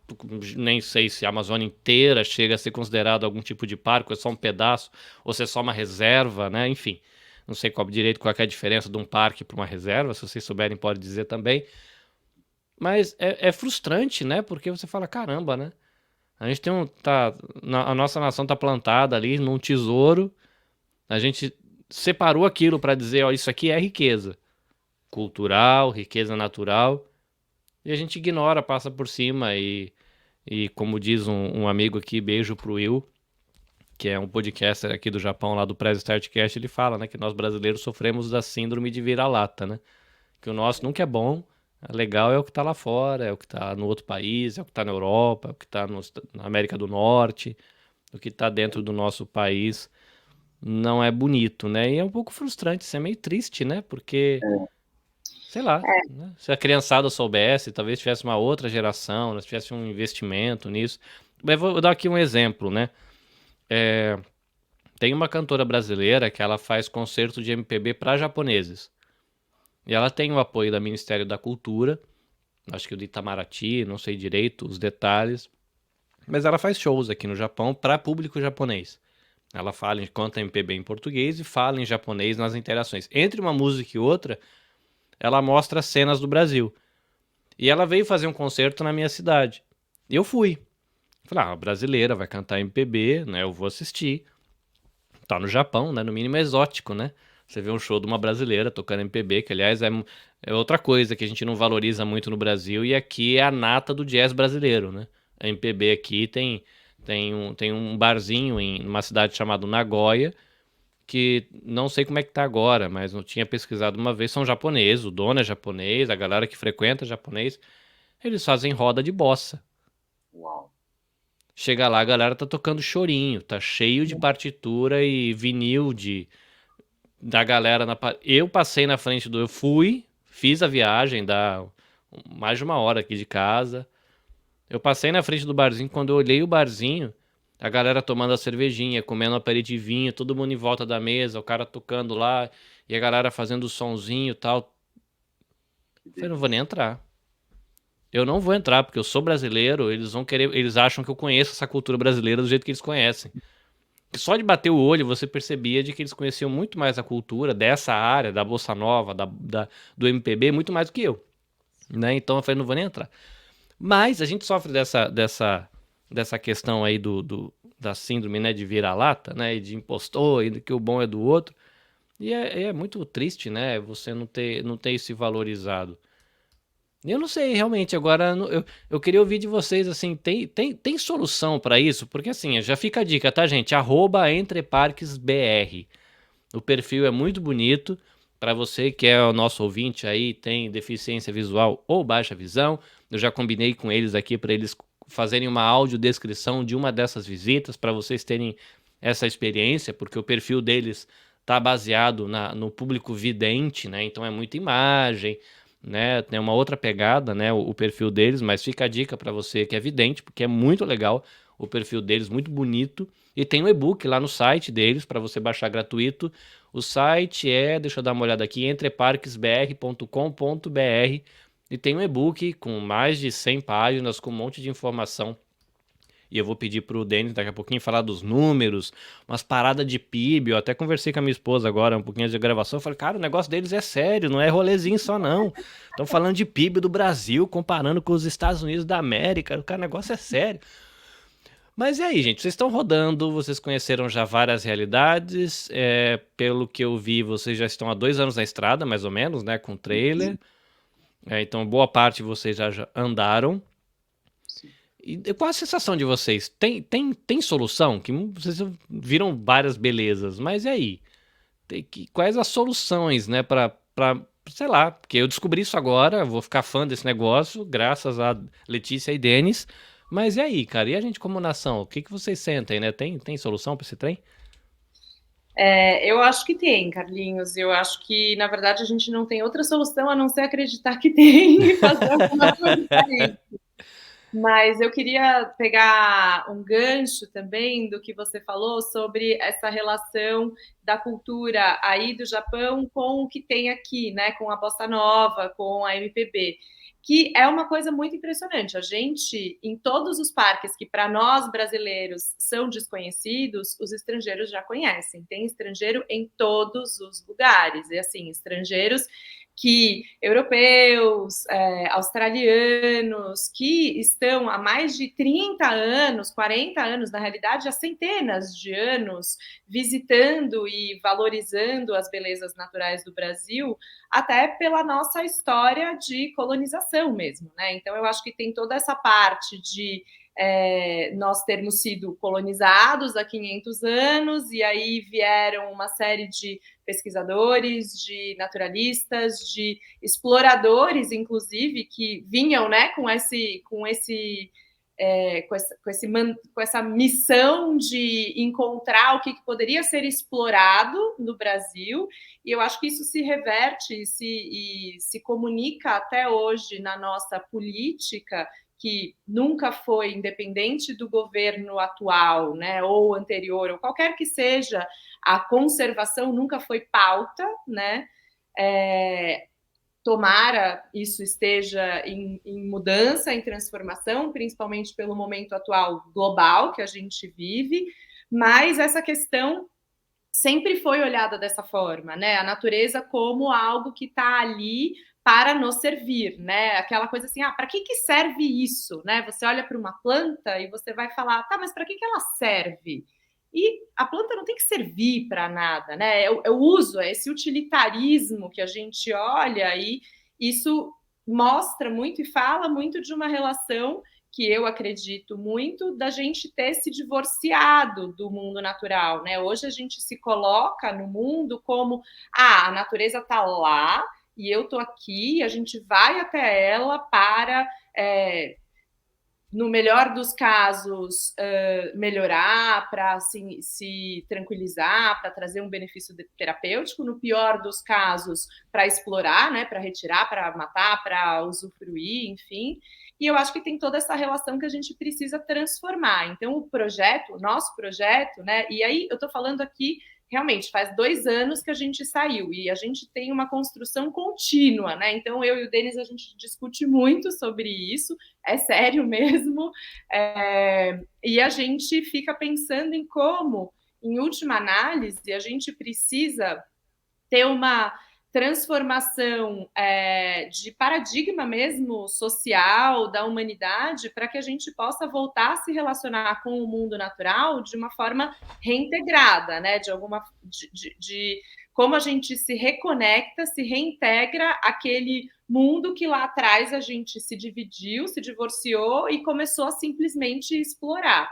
nem sei se a Amazônia inteira chega a ser considerado algum tipo de parque, ou é só um pedaço, ou se é só uma reserva, né, enfim. Não sei direito qual é a diferença de um parque para uma reserva, se vocês souberem pode dizer também. Mas é frustrante, né, porque você fala, caramba, né, a gente tem a nossa nação tá plantada ali num tesouro, a gente separou aquilo para dizer, ó, isso aqui é riqueza cultural, riqueza natural, e a gente ignora, passa por cima e como diz um amigo aqui, beijo pro Will, que é um podcaster aqui do Japão, lá do Press Startcast, ele fala, né, que nós brasileiros sofremos da síndrome de vira-lata, né, que o nosso nunca é bom, legal é o que tá lá fora, é o que tá no outro país, é o que tá na Europa, é o que tá na América do Norte, o que tá dentro do nosso país não é bonito, né? E é um pouco frustrante, isso é meio triste, né? Porque, sei lá, né? Se a criançada soubesse, talvez tivesse uma outra geração, né? Tivesse um investimento nisso. Mas vou dar aqui um exemplo, né? Tem uma cantora brasileira que ela faz concerto de MPB para japoneses. E ela tem o apoio do Ministério da Cultura, acho que o de Itamaraty, não sei direito os detalhes, mas ela faz shows aqui no Japão para público japonês. Ela canta MPB em português e fala em japonês nas interações. Entre uma música e outra, ela mostra cenas do Brasil. E ela veio fazer um concerto na minha cidade. E eu fui. Falei, a brasileira vai cantar MPB, né? Eu vou assistir. Tá no Japão, né? No mínimo é exótico, né? Você vê um show de uma brasileira tocando MPB, que aliás é outra coisa que a gente não valoriza muito no Brasil, e aqui é a nata do jazz brasileiro, né? A MPB aqui tem um barzinho em uma cidade chamada Nagoya, que não sei como é que tá agora, mas eu tinha pesquisado uma vez, são japoneses, o dono é japonês, a galera que frequenta é japonês, eles fazem roda de bossa. Uau. Chega lá, a galera tá tocando chorinho, tá cheio de partitura e vinil da galera eu passei na frente eu fiz a viagem, dá mais de uma hora aqui de casa. Eu passei na frente do barzinho, quando eu olhei o barzinho, a galera tomando a cervejinha, comendo um aperitivinho, todo mundo em volta da mesa, o cara tocando lá, e a galera fazendo o sonzinho e tal. Eu falei, não vou nem entrar. Eu não vou entrar, porque eu sou brasileiro, eles acham que eu conheço essa cultura brasileira do jeito que eles conhecem. Só de bater o olho você percebia de que eles conheciam muito mais a cultura dessa área, da bossa nova, do MPB, muito mais do que eu. Né? Então eu falei, não vou nem entrar. Mas a gente sofre dessa questão aí da síndrome, né, de vira-lata, né, e de impostor, e de que o bom é do outro. E é muito triste, né, você não ter isso valorizado. Eu não sei, realmente, agora eu queria ouvir de vocês, assim, tem solução para isso? Porque assim, já fica a dica, tá, gente? @entreparquesbr. O perfil é muito bonito, para você que é o nosso ouvinte aí, tem deficiência visual ou baixa visão, eu já combinei com eles aqui para eles fazerem uma audiodescrição de uma dessas visitas, para vocês terem essa experiência, porque o perfil deles tá baseado no público vidente, né? Então é muita imagem, né? Tem uma outra pegada, né? O perfil deles, mas fica a dica para você que é vidente, porque é muito legal o perfil deles, muito bonito. E tem um e-book lá no site deles para você baixar gratuito. O site deixa eu dar uma olhada aqui, entreparquesbr.com.br, e tem um e-book com mais de 100 páginas, com um monte de informação. E eu vou pedir pro Denis daqui a pouquinho falar dos números, umas paradas de PIB. Eu até conversei com a minha esposa agora, um pouquinho de gravação. Eu falei, cara, o negócio deles é sério, não é rolezinho só não. Estão falando de PIB do Brasil, comparando com os Estados Unidos da América. Cara, o negócio é sério. Mas e aí, gente? Vocês estão rodando, vocês conheceram já várias realidades. Pelo que eu vi, vocês já estão há 2 anos na estrada, mais ou menos, né? Com trailer. Então, boa parte de vocês já andaram. E qual a sensação de vocês? Tem solução? Que vocês viram várias belezas, mas e aí? Quais as soluções, né, pra, sei lá, porque eu descobri isso agora, vou ficar fã desse negócio, graças a Letícia e Denis, mas e aí, cara? E a gente como nação, o que vocês sentem, né? Tem solução pra esse trem? Eu acho que tem, Carlinhos. Eu acho que, na verdade, a gente não tem outra solução a não ser acreditar que tem e fazer alguma coisa para isso. Mas eu queria pegar um gancho também do que você falou sobre essa relação da cultura aí do Japão com o que tem aqui, né? Com a bossa nova, com a MPB, que é uma coisa muito impressionante. A gente, em todos os parques que para nós brasileiros são desconhecidos, os estrangeiros já conhecem. Tem estrangeiro em todos os lugares. E assim, estrangeiros que europeus, australianos, que estão há mais de 30 anos, 40 anos, na realidade, há centenas de anos, visitando e valorizando as belezas naturais do Brasil, até pela nossa história de colonização mesmo, né? Então, eu acho que tem toda essa parte de nós termos sido colonizados há 500 anos, e aí vieram uma série de pesquisadores, de naturalistas, de exploradores, inclusive, que vinham, né, com essa missão de encontrar o que poderia ser explorado no Brasil, e eu acho que isso se reverte e se comunica até hoje na nossa política, que nunca foi, independente do governo atual, né, ou anterior, ou qualquer que seja, a conservação nunca foi pauta, né? Tomara isso esteja em mudança, em transformação, principalmente pelo momento atual global que a gente vive, mas essa questão sempre foi olhada dessa forma, né? A natureza como algo que está ali para nos servir, né? Aquela coisa assim, para que serve isso, né? Você olha para uma planta e você vai falar, tá, mas para que ela serve? E a planta não tem que servir para nada, né? É o uso, é esse utilitarismo que a gente olha, e isso mostra muito e fala muito de uma relação que eu acredito muito da gente ter se divorciado do mundo natural, né? Hoje a gente se coloca no mundo como a natureza está lá e eu estou aqui, e a gente vai até ela para no melhor dos casos, melhorar, para se tranquilizar, para trazer um benefício terapêutico, no pior dos casos, para explorar, né, para retirar, para matar, para usufruir, enfim. E eu acho que tem toda essa relação que a gente precisa transformar. Então, o nosso projeto, né, e aí eu estou falando aqui, realmente, faz 2 anos que a gente saiu, e a gente tem uma construção contínua, né? Então, eu e o Denis, a gente discute muito sobre isso, é sério mesmo, e a gente fica pensando em como, em última análise, a gente precisa ter uma transformação de paradigma mesmo social da humanidade, para que a gente possa voltar a se relacionar com o mundo natural de uma forma reintegrada, né? De como a gente se reconecta, se reintegra aquele mundo que lá atrás a gente se dividiu, se divorciou e começou a simplesmente explorar.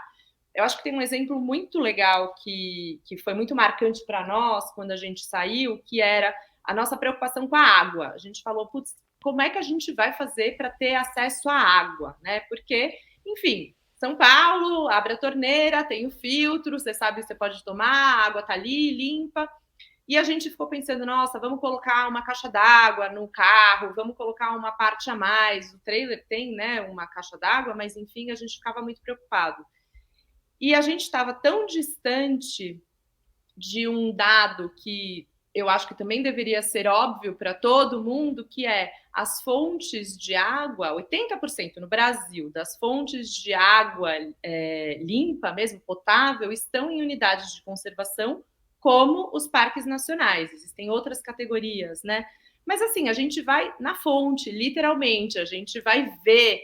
Eu acho que tem um exemplo muito legal que foi muito marcante para nós quando a gente saiu, que era a nossa preocupação com a água. A gente falou, putz, como é que a gente vai fazer para ter acesso à água, né? Porque, enfim, São Paulo, abre a torneira, tem o filtro, você sabe que você pode tomar, a água está ali, limpa. E a gente ficou pensando, nossa, vamos colocar uma caixa d'água no carro, vamos colocar uma parte a mais. O trailer tem, né, uma caixa d'água, mas enfim, a gente ficava muito preocupado. E a gente estava tão distante de um dado que eu acho que também deveria ser óbvio para todo mundo, que é as fontes de água, 80% no Brasil das fontes de água limpa, mesmo potável, estão em unidades de conservação, como os parques nacionais. Existem outras categorias, né? Mas assim, a gente vai na fonte, literalmente, a gente vai ver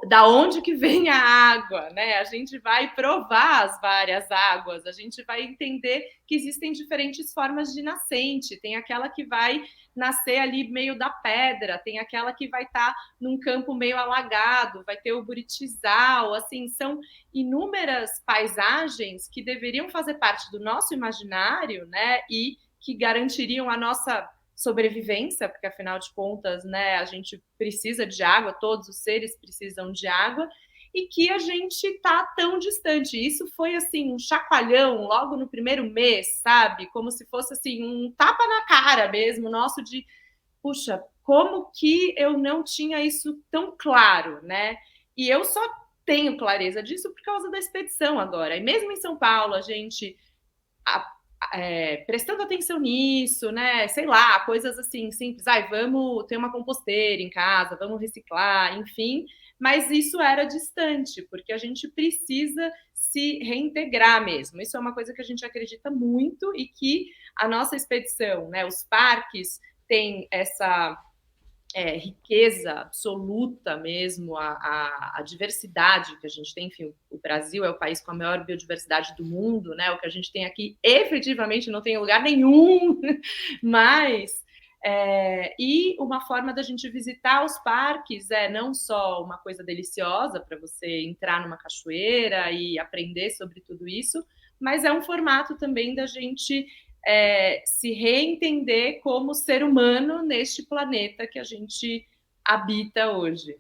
da onde que vem a água, né? A gente vai provar as várias águas, a gente vai entender que existem diferentes formas de nascente. Tem aquela que vai nascer ali meio da pedra, tem aquela que vai estar num campo meio alagado, vai ter o buritizal, assim, são inúmeras paisagens que deveriam fazer parte do nosso imaginário, né? E que garantiriam a nossa sobrevivência, porque afinal de contas, né, a gente precisa de água, todos os seres precisam de água, e que a gente está tão distante. Isso foi assim um chacoalhão logo no primeiro mês, sabe? Como se fosse assim um tapa na cara mesmo, nosso de puxa, como que eu não tinha isso tão claro, né? E eu só tenho clareza disso por causa da expedição agora. E mesmo em São Paulo, a gente prestando atenção nisso, né? Sei lá, coisas assim simples. Vamos ter uma composteira em casa, vamos reciclar, enfim. Mas isso era distante, porque a gente precisa se reintegrar mesmo. Isso é uma coisa que a gente acredita muito e que a nossa expedição, né? Os parques têm essa riqueza absoluta mesmo, a diversidade que a gente tem. Enfim, o Brasil é o país com a maior biodiversidade do mundo, né? O que a gente tem aqui efetivamente não tem lugar nenhum, mas e uma forma da gente visitar os parques não só uma coisa deliciosa para você entrar numa cachoeira e aprender sobre tudo isso, mas é um formato também da gente se reentender como ser humano neste planeta que a gente habita hoje.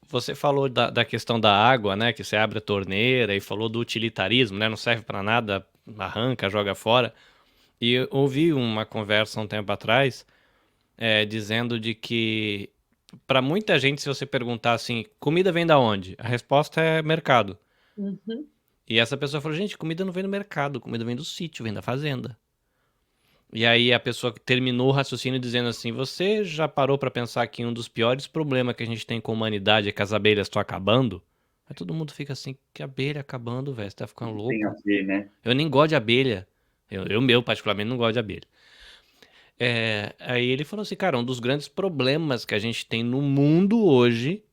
Você falou da questão da água, né? Que você abre a torneira, e falou do utilitarismo, né? Não serve para nada, arranca, joga fora. E eu ouvi uma conversa um tempo atrás dizendo de que para muita gente, se você perguntar assim, comida vem da onde? A resposta é mercado. Uhum. E essa pessoa falou, gente, comida não vem do mercado, comida vem do sítio, vem da fazenda. E aí a pessoa terminou o raciocínio dizendo assim, você já parou pra pensar que um dos piores problemas que a gente tem com a humanidade é que as abelhas estão acabando? Aí todo mundo fica assim, que abelha acabando, velho, você tá ficando louco. Tem a ver, né? Eu nem gosto de abelha. Eu particularmente, não gosto de abelha. Aí ele falou assim, cara, um dos grandes problemas que a gente tem no mundo hoje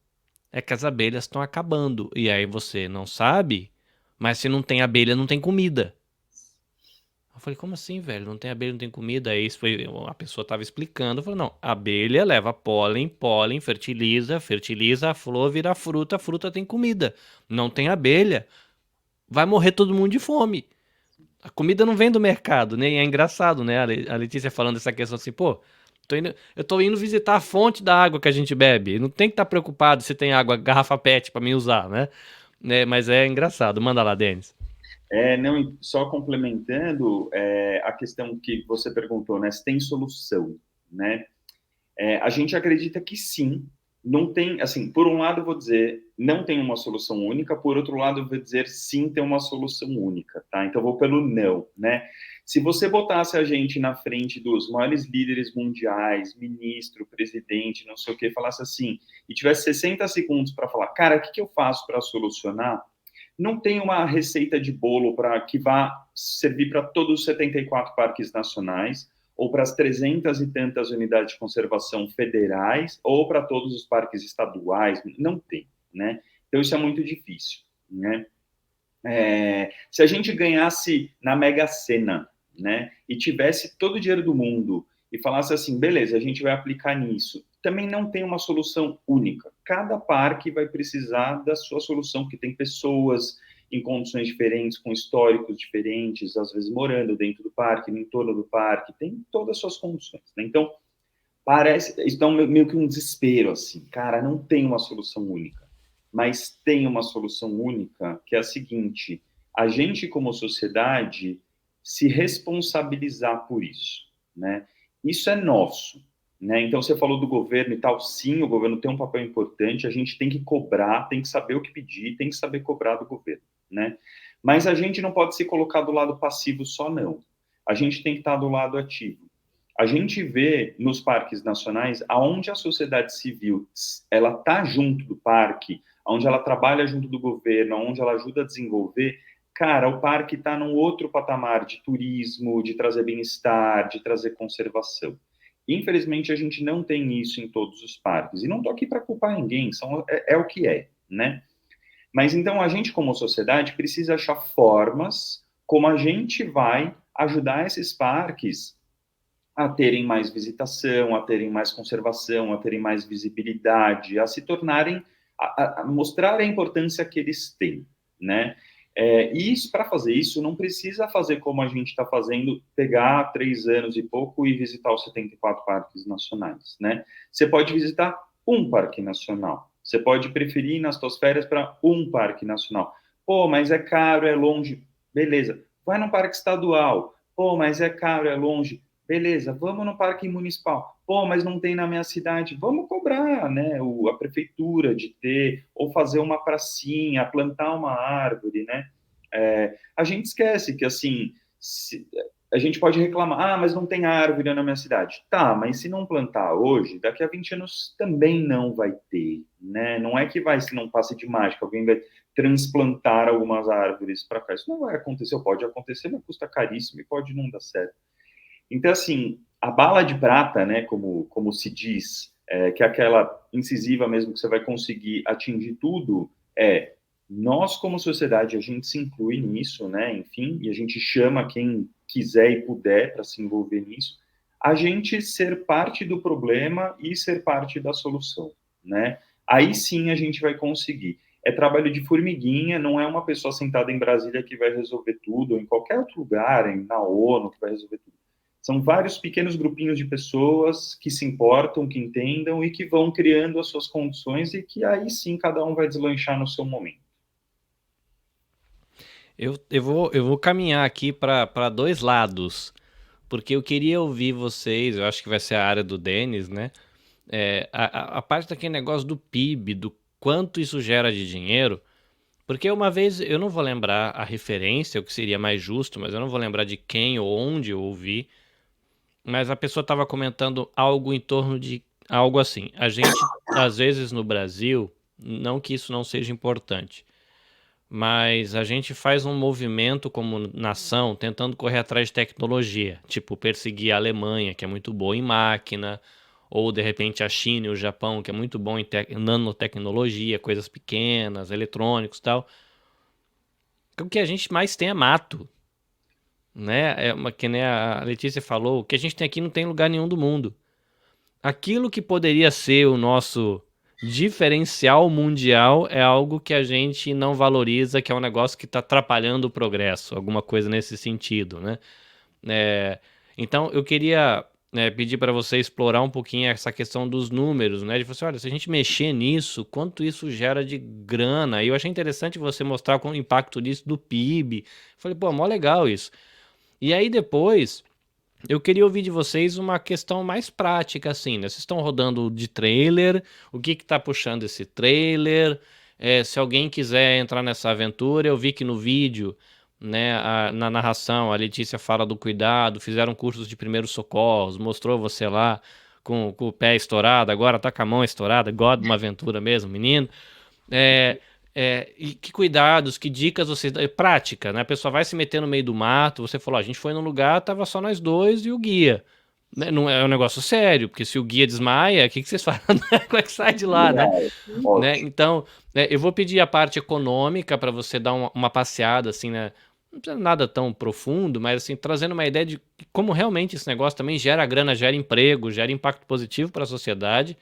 é que as abelhas estão acabando. E aí você não sabe, mas se não tem abelha, não tem comida. Eu falei, como assim, velho? Não tem abelha, não tem comida? Aí isso foi, a pessoa tava explicando. Eu falei, não, a abelha leva pólen, fertiliza, a flor vira fruta, a fruta tem comida. Não tem abelha, vai morrer todo mundo de fome. A comida não vem do mercado, né? E é engraçado, né? A Letícia falando essa questão assim, pô, eu tô indo visitar a fonte da água que a gente bebe. Não tem que estar preocupado se tem água, garrafa PET pra mim usar, né? Mas é engraçado. Manda lá, Denis. Não, só complementando a questão que você perguntou, né? Se tem solução, né? A gente acredita que sim. Não tem, assim, por um lado eu vou dizer, não tem uma solução única, por outro lado eu vou dizer sim, tem uma solução única, tá? Então eu vou pelo não, né? Se você botasse a gente na frente dos maiores líderes mundiais, ministro, presidente, não sei o que, falasse assim, e tivesse 60 segundos para falar, cara, o que eu faço para solucionar? Não tem uma receita de bolo que vá servir para todos os 74 parques nacionais, ou para as 300 e tantas unidades de conservação federais, ou para todos os parques estaduais, não tem, né? Então, isso é muito difícil, né? Se a gente ganhasse na Mega Sena, né, e tivesse todo o dinheiro do mundo, e falasse assim, beleza, a gente vai aplicar nisso, também não tem uma solução única. Cada parque vai precisar da sua solução, porque tem pessoas em condições diferentes, com históricos diferentes, às vezes morando dentro do parque, no entorno do parque, tem todas as suas condições, né? Então, isso dá meio que um desespero, assim, cara, não tem uma solução única, mas tem uma solução única, que é a seguinte, a gente, como sociedade, se responsabilizar por isso, né? Isso é nosso, né? Então, você falou do governo e tal, sim, o governo tem um papel importante, a gente tem que cobrar, tem que saber o que pedir, tem que saber cobrar do governo, né? Mas a gente não pode se colocar do lado passivo só, não. A gente tem que estar do lado ativo. A gente vê nos parques nacionais, aonde a sociedade civil ela está junto do parque, onde ela trabalha junto do governo, onde ela ajuda a desenvolver, cara, o parque está num outro patamar de turismo, de trazer bem-estar, de trazer conservação. Infelizmente, a gente não tem isso em todos os parques. E não estou aqui para culpar ninguém, é o que é, né? Mas então a gente, como sociedade, precisa achar formas como a gente vai ajudar esses parques a terem mais visitação, a terem mais conservação, a terem mais visibilidade, a se tornarem, a mostrar a importância que eles têm, né? E para fazer isso, não precisa fazer como a gente está fazendo, pegar 3 anos e pouco e visitar os 74 parques nacionais, né? Você pode visitar um parque nacional, Você pode preferir ir nas suas férias para um parque nacional. Pô, mas é caro, é longe. Beleza. Vai no parque estadual. Pô, mas é caro, é longe. Beleza, vamos no parque municipal. Pô, mas não tem na minha cidade. Vamos cobrar, né, a prefeitura de ter, ou fazer uma pracinha, plantar uma árvore, né? A gente esquece que, assim, a gente pode reclamar, mas não tem árvore na minha cidade. Tá, mas se não plantar hoje, daqui a 20 anos também não vai ter, né? Não é que vai, se não passe de mágica, alguém vai transplantar algumas árvores para cá. Isso não vai acontecer, pode acontecer, mas custa caríssimo e pode não dar certo. Então, assim, a bala de prata, né, como se diz, que é aquela incisiva mesmo que você vai conseguir atingir tudo, nós, como sociedade, a gente se inclui nisso, né, enfim, e a gente chama quem quiser e puder para se envolver nisso, a gente ser parte do problema e ser parte da solução, né? Aí sim a gente vai conseguir. É trabalho de formiguinha, não é uma pessoa sentada em Brasília que vai resolver tudo, ou em qualquer outro lugar, na ONU, que vai resolver tudo. São vários pequenos grupinhos de pessoas que se importam, que entendam e que vão criando as suas condições e que aí sim cada um vai deslanchar no seu momento. Eu vou caminhar aqui para dois lados, porque eu queria ouvir vocês, eu acho que vai ser a área do Denis, né? A parte daquele negócio do PIB, do quanto isso gera de dinheiro, porque uma vez, eu não vou lembrar a referência, o que seria mais justo, mas eu não vou lembrar de quem ou onde eu ouvi, mas a pessoa estava comentando algo em torno de algo assim. A gente, às vezes no Brasil, não que isso não seja importante, mas a gente faz um movimento como nação tentando correr atrás de tecnologia, tipo perseguir a Alemanha, que é muito boa em máquina, ou de repente a China e o Japão, que é muito bom em nanotecnologia, coisas pequenas, eletrônicos e tal. O que a gente mais tem é mato, né? Que nem a Letícia falou, o que a gente tem aqui não tem em lugar nenhum do mundo. Aquilo que poderia ser o nosso diferencial mundial é algo que a gente não valoriza, que é um negócio que está atrapalhando o progresso, alguma coisa nesse sentido, né? Então eu queria pedir para você explorar um pouquinho essa questão dos números, né? De você, olha, se a gente mexer nisso, quanto isso gera de grana? E eu achei interessante você mostrar o impacto disso do PIB. Falei, pô, mó legal isso. E aí depois eu queria ouvir de vocês uma questão mais prática, assim, né? Vocês estão rodando de trailer, o que tá puxando esse trailer? Se alguém quiser entrar nessa aventura, eu vi que no vídeo, né, na narração, a Letícia fala do cuidado, fizeram cursos de primeiros socorros, mostrou você lá com o pé estourado, agora tá com a mão estourada, igual de uma aventura mesmo, menino. E que cuidados, que dicas você dá? Prática, né? A pessoa vai se meter no meio do mato. Você falou, a gente foi num lugar, tava só nós dois e o guia. Né? Não é um negócio sério, porque se o guia desmaia, o que vocês fazem? Como é que sai de lá, né? Então, eu vou pedir a parte econômica para você dar uma passeada, assim, né? Não precisa nada tão profundo, mas assim, trazendo uma ideia de como realmente esse negócio também gera grana, gera emprego, gera impacto positivo para a sociedade.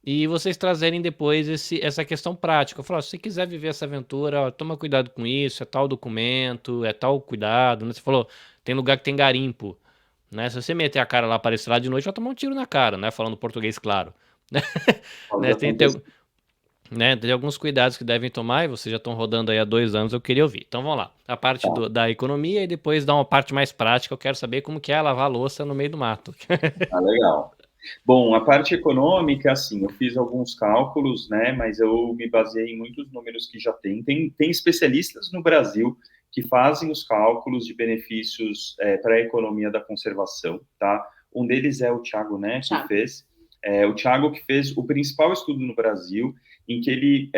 E vocês trazerem depois essa questão prática. Eu falo, se você quiser viver essa aventura, ó, toma cuidado com isso, é tal documento, é tal cuidado, né? Você falou, tem lugar que tem garimpo, né? Se você meter a cara lá, aparecer lá de noite, vai tomar um tiro na cara, né? Falando português claro. Né? Tem alguns cuidados que devem tomar e vocês já estão rodando aí há 2 anos, eu queria ouvir. Então vamos lá. A parte da economia e depois dar uma parte mais prática, eu quero saber como que é lavar a louça no meio do mato. Legal. Bom, a parte econômica, assim, eu fiz alguns cálculos, né, mas eu me baseei em muitos números que já tem. Tem especialistas no Brasil que fazem os cálculos de benefícios para a economia da conservação, tá? Um deles é o Thiago, né, que fez. O Thiago que fez o principal estudo no Brasil, em que ele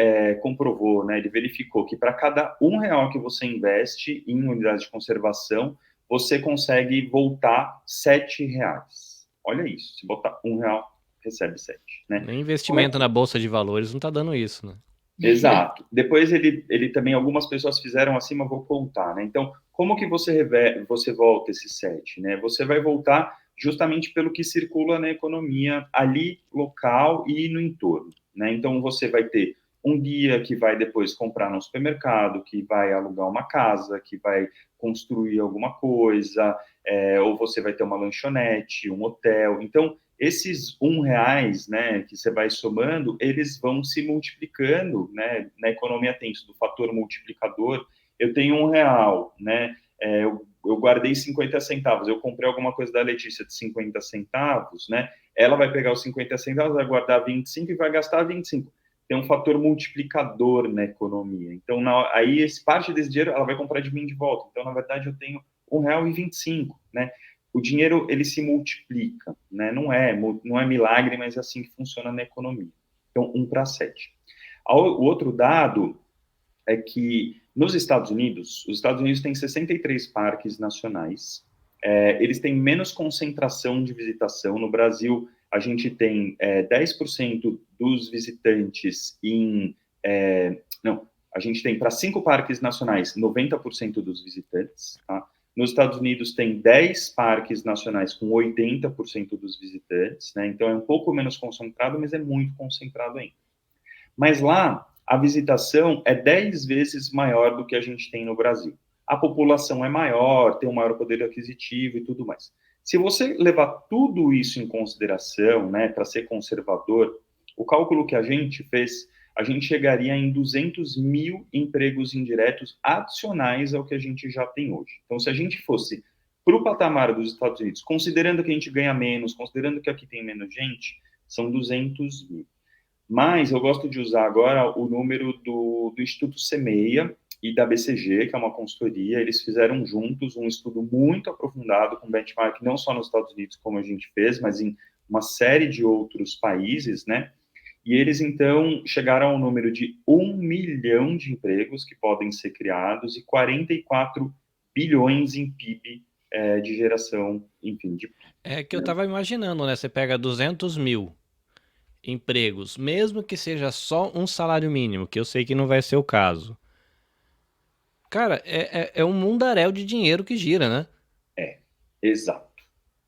comprovou, né, ele verificou que para cada R$1 que você investe em unidade de conservação, você consegue voltar R$7. Olha isso, se botar R$1, recebe 7, né? Nem investimento na Bolsa de Valores não tá dando isso, né? Exato. Depois ele também, algumas pessoas fizeram assim, mas vou contar, né? Então, como que você volta esse 7, né? Você vai voltar justamente pelo que circula na economia ali, local e no entorno, né? Então, você vai ter um guia que vai depois comprar no supermercado, que vai alugar uma casa, que vai construir alguma coisa, ou você vai ter uma lanchonete, um hotel. Então, esses R$ 1, né, que você vai somando, eles vão se multiplicando, né? Na economia tem isso do fator multiplicador. Eu tenho R$ 1, né? Eu guardei 50 centavos, eu comprei alguma coisa da Letícia de 50 centavos, né? Ela vai pegar os 50 centavos, vai guardar 25 e vai gastar 25. Tem um fator multiplicador na economia. Então, aí, parte desse dinheiro ela vai comprar de mim de volta. Então, na verdade, eu tenho R$ 1,25, né? O dinheiro, ele se multiplica, né? Não é milagre, mas é assim que funciona na economia. Então, 1:7. O outro dado é que nos Estados Unidos, os Estados Unidos têm 63 parques nacionais. Eles têm menos concentração de visitação. No Brasil, a gente tem 10% dos visitantes a gente tem para 5 parques nacionais 90% dos visitantes, tá? Nos Estados Unidos tem 10 parques nacionais com 80% dos visitantes, né? Então é um pouco menos concentrado, mas é muito concentrado ainda. Mas lá, a visitação é 10 vezes maior do que a gente tem no Brasil. A população é maior, tem um maior poder aquisitivo e tudo mais. Se você levar tudo isso em consideração, né, para ser conservador, o cálculo que a gente fez, a gente chegaria em 200 mil empregos indiretos adicionais ao que a gente já tem hoje. Então, se a gente fosse para o patamar dos Estados Unidos, considerando que a gente ganha menos, considerando que aqui tem menos gente, são 200 mil. Mas eu gosto de usar agora o número do Instituto Semeia e da BCG, que é uma consultoria. Eles fizeram juntos um estudo muito aprofundado com benchmark não só nos Estados Unidos, como a gente fez, mas em uma série de outros países, né? E eles, então, chegaram ao número de 1 milhão de empregos que podem ser criados e 44 bilhões em PIB de geração, enfim. É que eu estava imaginando, né? Você pega 200 mil empregos, mesmo que seja só um salário mínimo, que eu sei que não vai ser o caso. Cara, é um mundaréu de dinheiro que gira, né? Exato.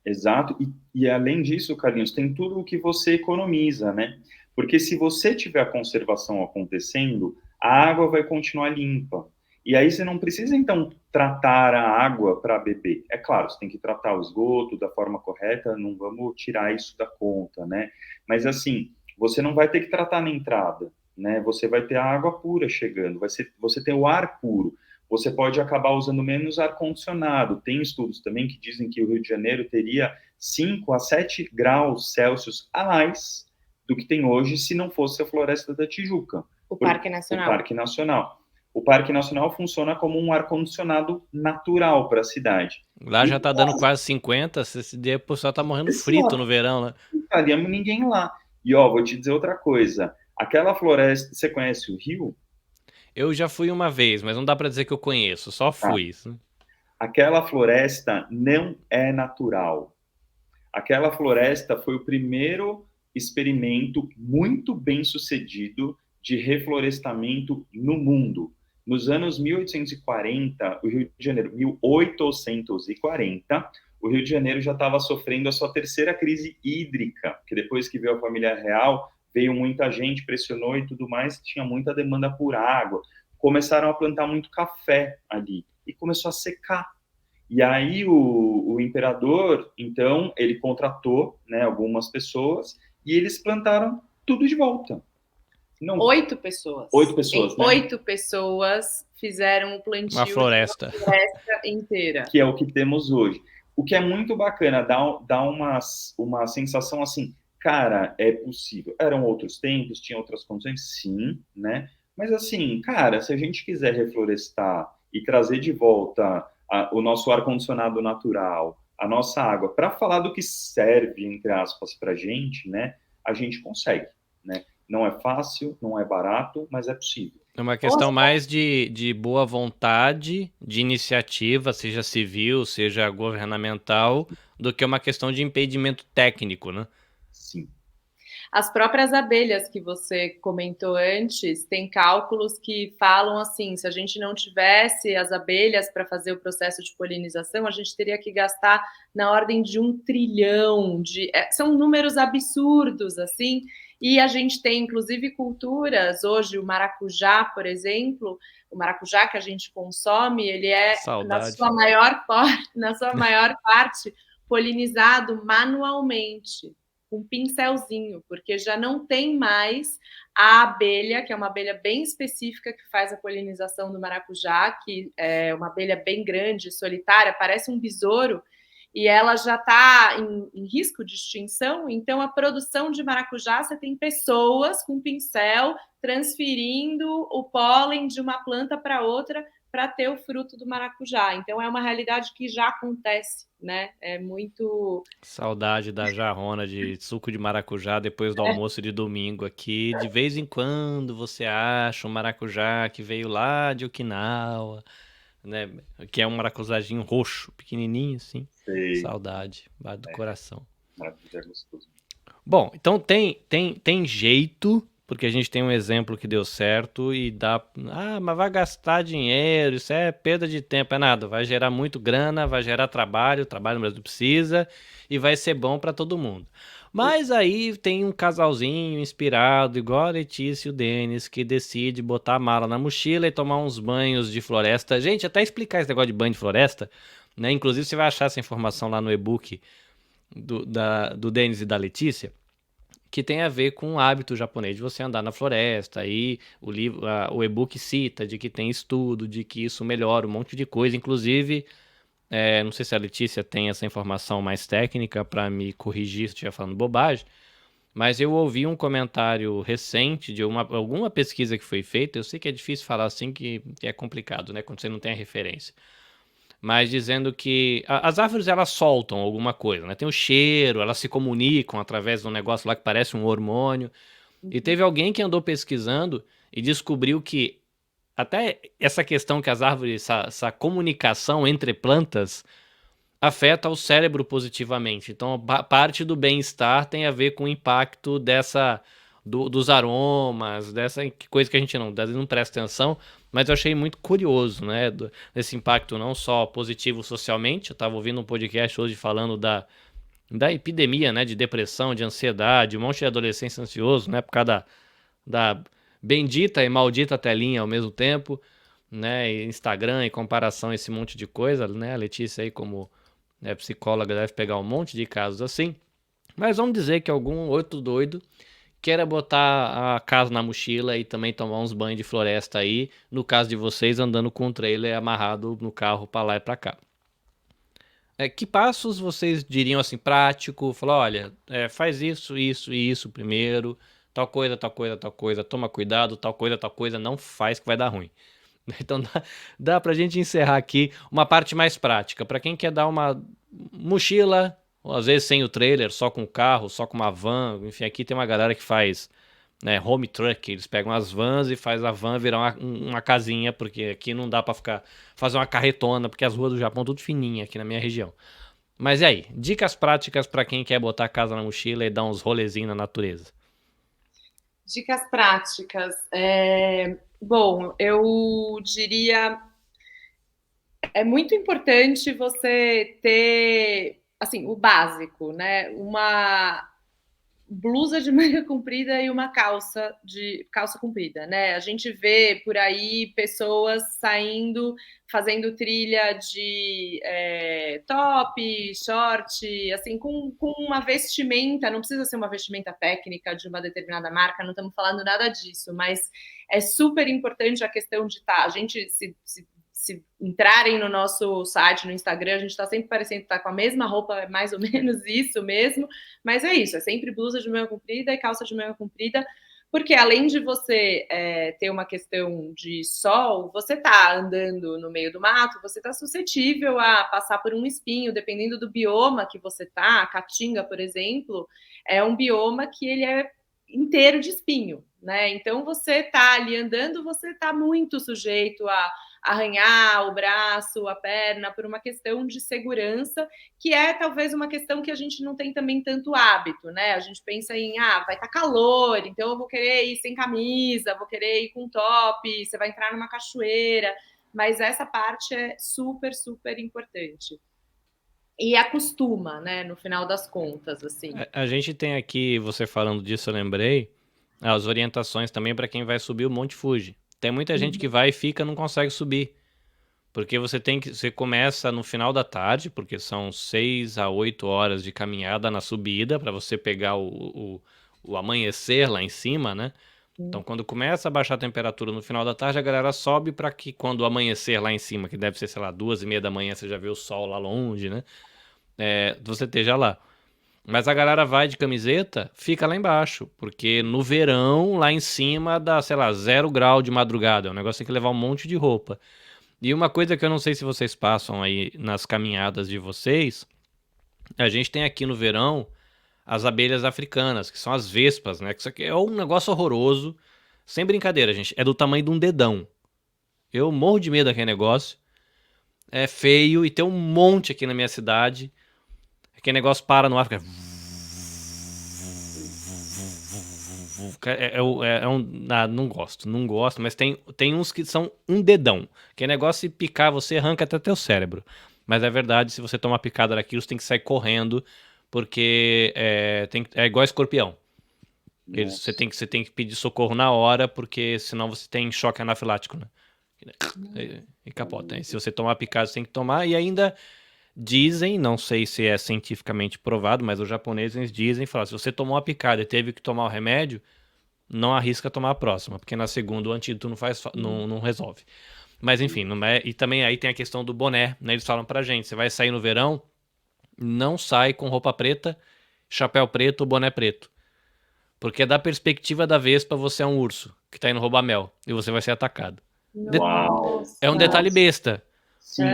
Exato. E além disso, Carlinhos, tem tudo o que você economiza, né? Porque se você tiver a conservação acontecendo, a água vai continuar limpa. E aí você não precisa, então, tratar a água para beber. É claro, você tem que tratar o esgoto da forma correta, não vamos tirar isso da conta, né? Mas, assim, você não vai ter que tratar na entrada, né? Você vai ter a água pura chegando, você tem o ar puro. Você pode acabar usando menos ar-condicionado. Tem estudos também que dizem que o Rio de Janeiro teria 5 a 7 graus Celsius a mais do que tem hoje se não fosse a Floresta da Tijuca. O Parque Nacional. O Parque Nacional. O Parque Nacional funciona como um ar-condicionado natural para a cidade. Lá já tá dando quase 50, esse dia o pessoal tá morrendo frito no verão, né? Não estaria ninguém lá. E, vou te dizer outra coisa. Aquela floresta... Você conhece o Rio? Eu já fui uma vez, mas não dá para dizer que eu conheço, só fui. Aquela floresta não é natural. Aquela floresta foi o primeiro experimento muito bem sucedido de reflorestamento no mundo. Nos anos 1840, o Rio de Janeiro, 1840, o Rio de Janeiro já estava sofrendo a sua terceira crise hídrica, que depois que veio a família real, veio muita gente, pressionou e tudo mais, tinha muita demanda por água. Começaram a plantar muito café ali e começou a secar. E aí o imperador, então, ele contratou, né, algumas pessoas e eles plantaram tudo de volta. Não, 8 pessoas. 8 pessoas, né? 8 pessoas fizeram um plantio uma floresta inteira. Que é o que temos hoje. O que é muito bacana, dá uma sensação assim, cara, é possível. Eram outros tempos, tinha outras condições, sim, né? Mas assim, cara, se a gente quiser reflorestar e trazer de volta o nosso ar-condicionado natural, a nossa água, para falar do que serve, entre aspas, para a gente, né? A gente consegue, né? Não é fácil, não é barato, mas é possível. É uma questão mais de boa vontade, de iniciativa, seja civil, seja governamental, do que uma questão de impedimento técnico, né? Sim. As próprias abelhas que você comentou antes, tem cálculos que falam assim, se a gente não tivesse as abelhas para fazer o processo de polinização, a gente teria que gastar na ordem de 1 trilhão, são números absurdos, assim, e a gente tem, inclusive, culturas, hoje o maracujá, por exemplo, o maracujá que a gente consome, ele é, na sua maior parte, polinizado manualmente, com um pincelzinho, porque já não tem mais a abelha, que é uma abelha bem específica que faz a polinização do maracujá, que é uma abelha bem grande, solitária, parece um besouro, e ela já está em risco de extinção. Então, a produção de maracujá, você tem pessoas com pincel transferindo o pólen de uma planta para outra para ter o fruto do maracujá. Então, é uma realidade que já acontece, né? É muito... Saudade da jarrona de suco de maracujá depois do almoço de domingo aqui. De vez em quando você acha um maracujá que veio lá de Okinawa, né? Que é um maracujazinho roxo, pequenininho assim. Sei. Saudade, bate do coração. Maracujá é gostoso. Bom, então tem jeito, porque a gente tem um exemplo que deu certo e dá... Ah, mas vai gastar dinheiro, isso é perda de tempo, é nada. Vai gerar muito grana, vai gerar trabalho no Brasil precisa, e vai ser bom para todo mundo. Mas aí tem um casalzinho inspirado, igual a Letícia e o Denis, que decide botar a mala na mochila e tomar uns banhos de floresta. Gente, até explicar esse negócio de banho de floresta, né? Inclusive você vai achar essa informação lá no e-book do Denis e da Letícia, que tem a ver com o hábito japonês de você andar na floresta. Aí o e-book cita de que tem estudo, de que isso melhora um monte de coisa. Inclusive, não sei se a Letícia tem essa informação mais técnica para me corrigir se estiver falando bobagem, mas eu ouvi um comentário recente de alguma pesquisa que foi feita. Eu sei que é difícil falar assim, que é complicado, né, quando você não tem a referência. Mas dizendo que as árvores, elas soltam alguma coisa, né? Tem o cheiro, elas se comunicam através de um negócio lá que parece um hormônio. E teve alguém que andou pesquisando e descobriu que até essa questão que as árvores, essa comunicação entre plantas afeta o cérebro positivamente. Então, parte do bem-estar tem a ver com o impacto dos aromas, dessa coisa que a gente às vezes não presta atenção, mas eu achei muito curioso, né, desse impacto não só positivo socialmente. Eu estava ouvindo um podcast hoje falando da epidemia, né, de depressão, de ansiedade, um monte de adolescente ansioso, né, por causa da bendita e maldita telinha ao mesmo tempo, né, e Instagram e comparação, esse monte de coisa, né, a Letícia aí como psicóloga deve pegar um monte de casos assim, mas vamos dizer que algum outro doido queira botar a casa na mochila e também tomar uns banhos de floresta aí, no caso de vocês andando com um trailer amarrado no carro para lá e para cá. Que passos vocês diriam assim, prático? Falar, olha, faz isso, isso e isso primeiro, tal coisa, tal coisa, tal coisa, toma cuidado, tal coisa, não faz que vai dar ruim. Então dá pra gente encerrar aqui uma parte mais prática. Para quem quer dar uma mochila, ou às vezes sem o trailer, só com o carro, só com uma van. Enfim, aqui tem uma galera que faz, né, home truck. Eles pegam as vans e faz a van virar uma casinha, porque aqui não dá pra fazer uma carretona, porque as ruas do Japão tudo fininha aqui na minha região. Mas e aí? Dicas práticas para quem quer botar a casa na mochila e dar uns rolezinhos na natureza. Dicas práticas. Bom, eu diria... É muito importante você ter, assim, o básico, né? Uma blusa de manga comprida e uma calça comprida, né? A gente vê por aí pessoas saindo, fazendo trilha de top, short, assim, com uma vestimenta. Não precisa ser uma vestimenta técnica de uma determinada marca, não estamos falando nada disso, mas é super importante a questão de a gente se entrarem no nosso site, no Instagram, a gente está sempre parecendo estar com a mesma roupa, é mais ou menos isso mesmo, mas é isso, é sempre blusa de manga comprida e calça de manga comprida, porque além de você ter uma questão de sol, você está andando no meio do mato, você está suscetível a passar por um espinho, dependendo do bioma que você está. A Caatinga, por exemplo, é um bioma que ele é inteiro de espinho, né? Então você está ali andando, você está muito sujeito a arranhar o braço, a perna, por uma questão de segurança, que é talvez uma questão que a gente não tem também tanto hábito, né? A gente pensa em, vai estar calor, então eu vou querer ir sem camisa, vou querer ir com top, você vai entrar numa cachoeira, mas essa parte é super, super importante. E acostuma, né, no final das contas, assim. A gente tem aqui, você falando disso, eu lembrei, as orientações também para quem vai subir o Monte Fuji. Tem muita gente que vai e fica, não consegue subir. Porque você começa no final da tarde, porque são 6 a 8 horas de caminhada na subida para você pegar o amanhecer lá em cima, né? Então, quando começa a baixar a temperatura no final da tarde, a galera sobe para que quando o amanhecer lá em cima, que deve ser, sei lá, 2:30 da manhã, você já vê o sol lá longe, né? Você esteja lá. Mas a galera vai de camiseta, fica lá embaixo, porque no verão, lá em cima, dá, sei lá, 0 grau de madrugada. É um negócio que tem que levar um monte de roupa. E uma coisa que eu não sei se vocês passam aí nas caminhadas de vocês, a gente tem aqui no verão as abelhas africanas, que são as vespas, né? Que isso aqui é um negócio horroroso. Sem brincadeira, gente. É do tamanho de um dedão. Eu morro de medo daquele negócio. É feio e tem um monte aqui na minha cidade. Aquele negócio para no ar, fica... não gosto, mas tem uns que são um dedão. Que negócio se picar, você arranca até teu cérebro. Mas é verdade, se você tomar picada daquilo, você tem que sair correndo, porque é igual escorpião. Você tem que pedir socorro na hora, porque senão você tem choque anafilático, né? E capota. E se você tomar picada, você tem que tomar. E ainda dizem, não sei se é cientificamente provado, mas os japoneses dizem, falam, se você tomou uma picada e teve que tomar o remédio, não arrisca tomar a próxima, porque na segunda o antídoto não resolve. Mas enfim, e também aí tem a questão do boné, né? Eles falam pra gente, você vai sair no verão, não sai com roupa preta, chapéu preto ou boné preto. Porque da perspectiva da Vespa, você é um urso que tá indo roubar mel e você vai ser atacado. É um detalhe besta. Sim.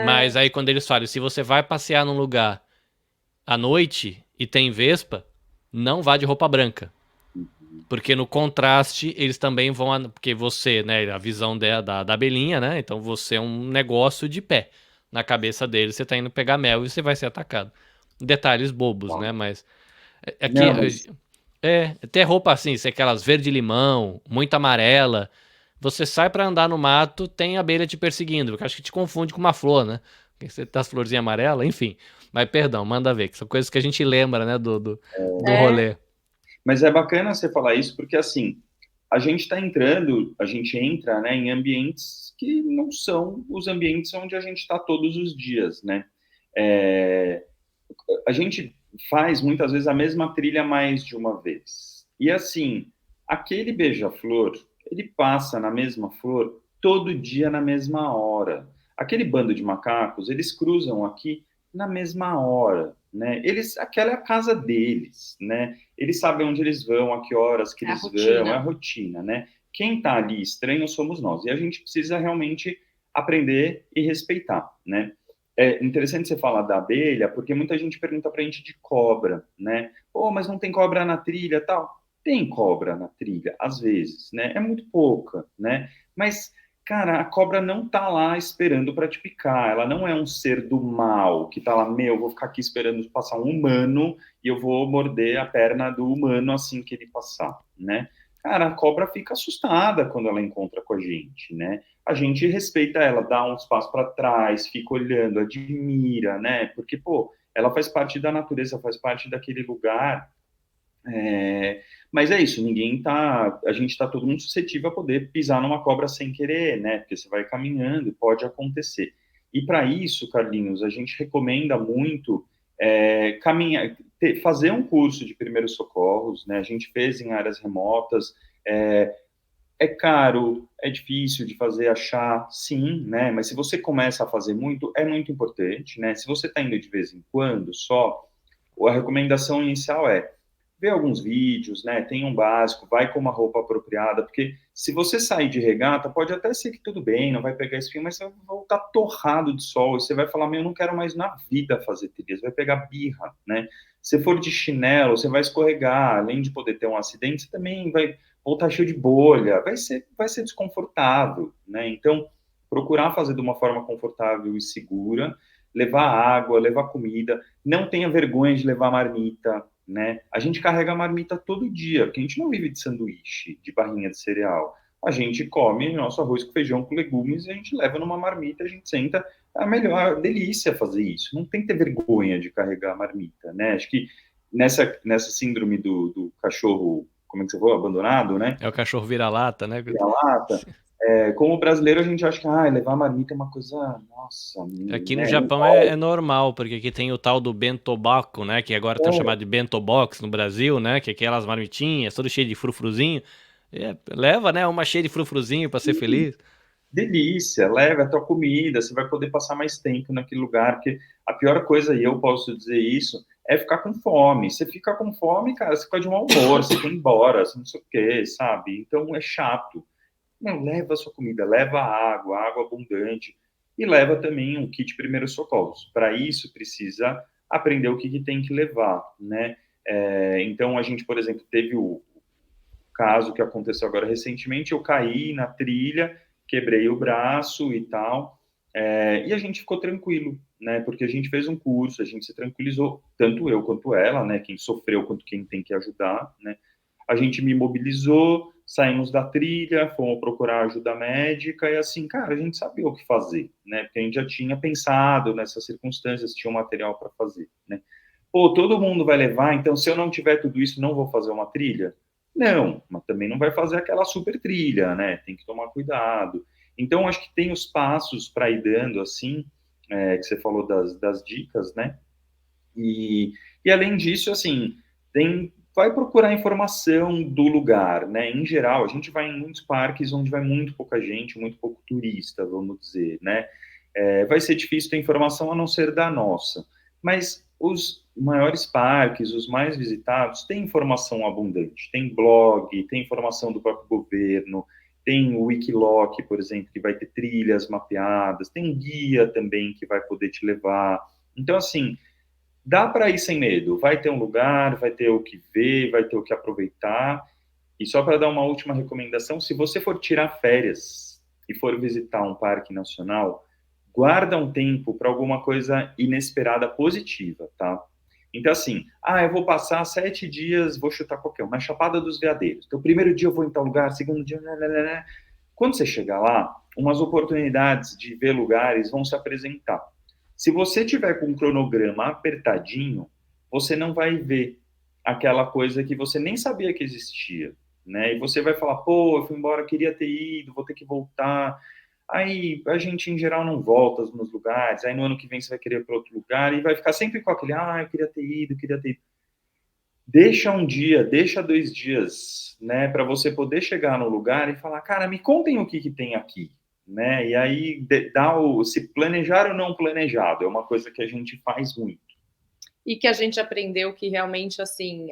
Mas aí quando eles falam, se você vai passear num lugar à noite e tem Vespa, não vá de roupa branca. Porque no contraste, eles também vão... Porque você, né, a visão da abelhinha, né? Então você é um negócio de pé. Na cabeça deles, você tá indo pegar mel e você vai ser atacado. Detalhes bobos, né? Mas... Aqui... Ter roupa assim, se aquelas verde-limão, muito amarela... Você sai pra andar no mato, tem abelha te perseguindo, porque acho que te confunde com uma flor, né? Porque você tá as florzinhas amarelas, enfim. Mas perdão, manda ver, que são coisas que a gente lembra, né, do rolê. Mas é bacana você falar isso, porque assim, a gente entra, né, em ambientes que não são os ambientes onde a gente está todos os dias, né? A gente faz muitas vezes a mesma trilha mais de uma vez. E assim, aquele beija-flor, ele passa na mesma flor todo dia na mesma hora. Aquele bando de macacos, eles cruzam aqui na mesma hora, né? Aquela é a casa deles, né? Eles sabem onde eles vão, a que horas que eles vão, é a rotina, né? Quem tá ali estranho somos nós. E a gente precisa realmente aprender e respeitar, né? É interessante você falar da abelha, porque muita gente pergunta pra gente de cobra, né? Pô, mas não tem cobra na trilha, tal. Tem cobra na trilha, às vezes, né? É muito pouca, né? Mas, cara, a cobra não tá lá esperando para te picar. Ela não é um ser do mal que tá lá, vou ficar aqui esperando passar um humano e eu vou morder a perna do humano assim que ele passar, né? Cara, a cobra fica assustada quando ela encontra com a gente, né? A gente respeita ela, dá uns passos para trás, fica olhando, admira, né? Porque, pô, ela faz parte da natureza, faz parte daquele lugar. Mas é isso, a gente tá todo mundo suscetível a poder pisar numa cobra sem querer, né? Porque você vai caminhando e pode acontecer. E para isso, Carlinhos, a gente recomenda muito fazer um curso de primeiros socorros, né? A gente fez em áreas remotas, é caro, é difícil de fazer, achar, sim, né? Mas se você começa a fazer muito, é muito importante, né? Se você está indo de vez em quando só, a recomendação inicial é ver alguns vídeos, né? Tem um básico, vai com uma roupa apropriada, porque se você sair de regata, pode até ser que tudo bem, não vai pegar espinho, mas você vai voltar torrado de sol, e você vai falar, eu não quero mais na vida fazer trilha, você vai pegar birra, né? Se for de chinelo, você vai escorregar, além de poder ter um acidente, você também vai voltar cheio de bolha, vai ser desconfortável, né? Então, procurar fazer de uma forma confortável e segura, levar água, levar comida, não tenha vergonha de levar marmita, né? A gente carrega marmita todo dia, porque a gente não vive de sanduíche, de barrinha de cereal. A gente come nosso arroz com feijão com legumes e a gente leva numa marmita, a gente senta, é a melhor delícia fazer isso. Não tem que ter vergonha de carregar a marmita, né? Acho que nessa síndrome do cachorro, como é que você falou, abandonado, né? É o cachorro vira-lata, né? Vira-lata. Como brasileiro, a gente acha que levar marmita é uma coisa, nossa, Aqui no né? Japão é normal, porque aqui tem o tal do bentobaco, né? Que agora estão chamando de bentobox no Brasil, né? Que é aquelas marmitinhas, tudo cheio de frufruzinho. Leva, né? Uma cheia de frufruzinho para ser feliz. Delícia, leva a tua comida, você vai poder passar mais tempo naquele lugar, porque a pior coisa, e eu posso dizer isso, é ficar com fome. Você fica com fome, cara, você fica de mau humor, você quer ir embora, você não sei o quê, sabe? Então é chato. Não, leva a sua comida, leva água abundante, e leva também um kit primeiros socorros. Para isso, precisa aprender o que tem que levar, né? Então, a gente, por exemplo, teve o caso que aconteceu agora recentemente, eu caí na trilha, quebrei o braço e tal, e a gente ficou tranquilo, né? Porque a gente fez um curso, a gente se tranquilizou, tanto eu quanto ela, né? Quem sofreu quanto quem tem que ajudar, né? A gente me mobilizou, saímos da trilha, fomos procurar ajuda médica e assim, cara, a gente sabia o que fazer, né? Porque a gente já tinha pensado nessas circunstâncias, tinha um material para fazer, né? Pô, todo mundo vai levar, então se eu não tiver tudo isso, não vou fazer uma trilha? Não, mas também não vai fazer aquela super trilha, né? Tem que tomar cuidado. Então, acho que tem os passos para ir dando, assim, que você falou das dicas, né? E além disso, assim, vai procurar informação do lugar, né? Em geral, a gente vai em muitos parques onde vai muito pouca gente, muito pouco turista, vamos dizer, né? Vai ser difícil ter informação a não ser da nossa. Mas os maiores parques, os mais visitados, têm informação abundante. Tem blog, tem informação do próprio governo, tem o Wikiloc, por exemplo, que vai ter trilhas mapeadas, tem guia também que vai poder te levar. Então, assim, dá para ir sem medo. Vai ter um lugar, vai ter o que ver, vai ter o que aproveitar. E só para dar uma última recomendação, se você for tirar férias e for visitar um parque nacional, guarda um tempo para alguma coisa inesperada positiva, tá? Então, assim, eu vou passar 7 dias, vou chutar qualquer um, na Chapada dos Veadeiros. Então, primeiro dia eu vou em tal lugar, segundo dia... Quando você chegar lá, umas oportunidades de ver lugares vão se apresentar. Se você tiver com um cronograma apertadinho, você não vai ver aquela coisa que você nem sabia que existia, né? E você vai falar, pô, eu fui embora, queria ter ido, vou ter que voltar. Aí a gente, em geral, não volta nos lugares, aí no ano que vem você vai querer ir para outro lugar e vai ficar sempre com aquele, eu queria ter ido, queria ter ido. Deixa um dia, deixa 2 dias, né, para você poder chegar no lugar e falar, cara, me contem o que tem aqui, né? E aí se planejar ou não planejado é uma coisa que a gente faz muito. E que a gente aprendeu que realmente, assim,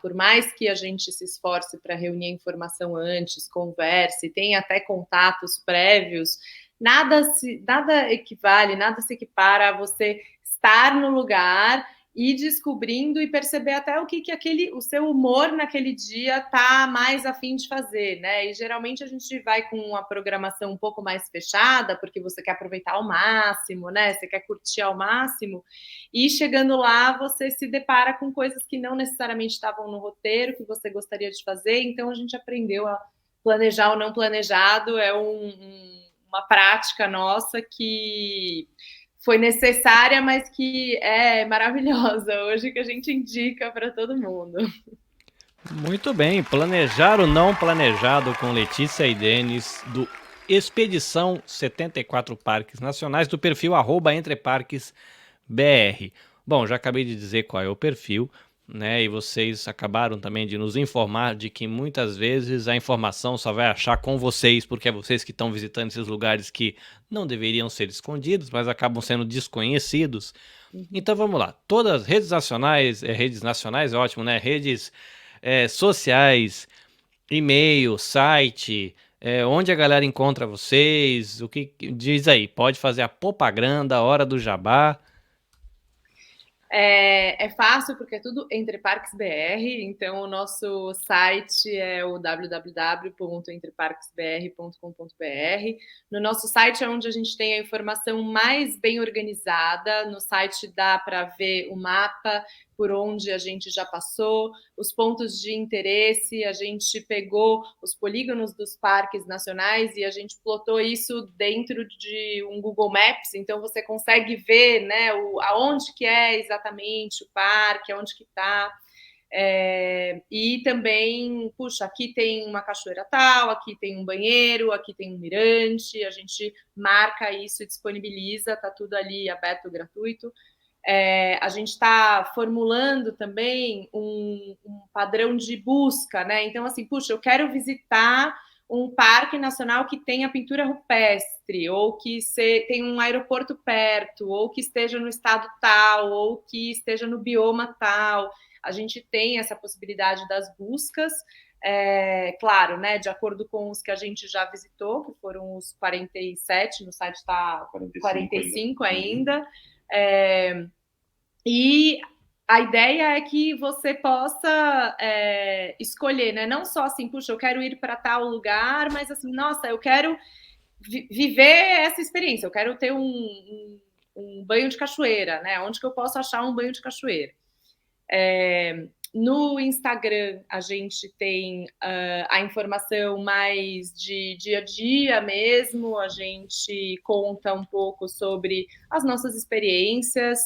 por mais que a gente se esforce para reunir a informação antes, converse, tenha até contatos prévios, nada equivale, nada se equipara a você estar no lugar e descobrindo e perceber até o que o seu humor naquele dia tá mais a fim de fazer, né? E geralmente a gente vai com uma programação um pouco mais fechada, porque você quer aproveitar ao máximo, né? Você quer curtir ao máximo, e chegando lá você se depara com coisas que não necessariamente estavam no roteiro, que você gostaria de fazer, então a gente aprendeu a planejar o não planejado, é uma prática nossa que foi necessária, mas que é maravilhosa hoje, que a gente indica para todo mundo. Muito bem, planejar o não planejado com Letícia e Denis, do Expedição 74 Parques Nacionais, do perfil @entreparquesbr. Bom, já acabei de dizer qual é o perfil, né? E vocês acabaram também de nos informar de que muitas vezes a informação só vai achar com vocês, porque é vocês que estão visitando esses lugares que não deveriam ser escondidos, mas acabam sendo desconhecidos. Então vamos lá, todas as redes nacionais é ótimo, né? Redes sociais, e-mail, site, onde a galera encontra vocês, o que diz aí, pode fazer a propaganda, a hora do jabá. É fácil porque é tudo Entre Parques BR, então o nosso site é o www.entreparquesbr.com.br. No nosso site é onde a gente tem a informação mais bem organizada. No site dá para ver o mapa por onde a gente já passou, os pontos de interesse, a gente pegou os polígonos dos parques nacionais e a gente plotou isso dentro de um Google Maps, então você consegue ver, né, aonde que é exatamente o parque, aonde que está. E também, puxa, aqui tem uma cachoeira tal, aqui tem um banheiro, aqui tem um mirante, a gente marca isso e disponibiliza, tá tudo ali aberto, gratuito. A gente está formulando também um padrão de busca, né? Então, assim, puxa, eu quero visitar um parque nacional que tenha pintura rupestre, ou que tenha um aeroporto perto, ou que esteja no estado tal, ou que esteja no bioma tal. A gente tem essa possibilidade das buscas, claro, né, de acordo com os que a gente já visitou, que foram os 47, no site está 45 ainda. E a ideia é que você possa escolher, né? Não só assim, puxa, eu quero ir para tal lugar, mas assim, nossa, eu quero viver essa experiência, eu quero ter um banho de cachoeira, né? Onde que eu posso achar um banho de cachoeira? No Instagram, a gente tem a informação mais de dia a dia mesmo, a gente conta um pouco sobre as nossas experiências,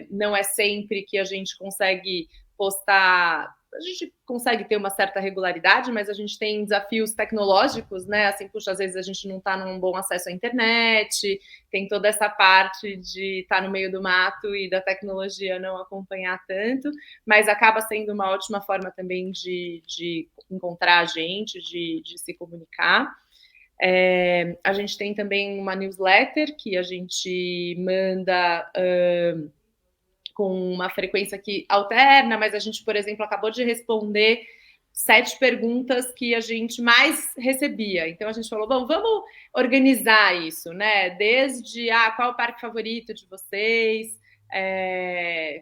não é sempre que a gente consegue postar, a gente consegue ter uma certa regularidade, mas a gente tem desafios tecnológicos, né? Assim, puxa, às vezes a gente não está num bom acesso à internet, tem toda essa parte de estar no meio do mato e da tecnologia não acompanhar tanto, mas acaba sendo uma ótima forma também de encontrar a gente, de se comunicar. A gente tem também uma newsletter que a gente manda com uma frequência que alterna, mas a gente, por exemplo, acabou de responder 7 perguntas que a gente mais recebia. Então a gente falou, bom, vamos organizar isso, né? Desde qual o parque favorito de vocês,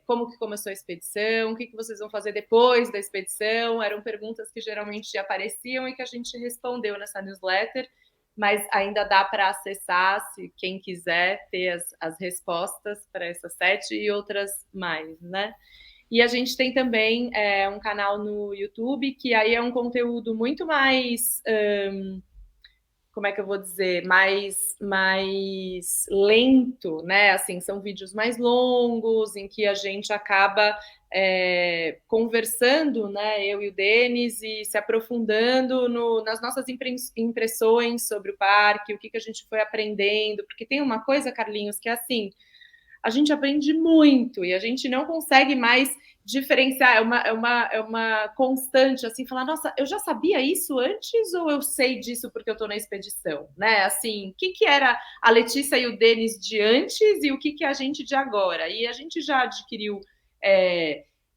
como que começou a expedição, o que vocês vão fazer depois da expedição. Eram perguntas que geralmente apareciam e que a gente respondeu nessa newsletter, mas ainda dá para acessar, se quem quiser ter as respostas para essas 7 e outras mais, né? E a gente tem também um canal no YouTube, que aí é um conteúdo muito mais, como é que eu vou dizer, mais lento, né? Assim, são vídeos mais longos, em que a gente acaba conversando, né? Eu e o Denis, e se aprofundando nas nossas impressões sobre o parque, o que a gente foi aprendendo, porque tem uma coisa, Carlinhos, que é assim, a gente aprende muito e a gente não consegue mais diferenciar, é uma constante, assim, falar, nossa, eu já sabia isso antes ou eu sei disso porque eu estou na expedição, né? Assim, o que era a Letícia e o Denis de antes e o que é a gente de agora? E a gente já adquiriu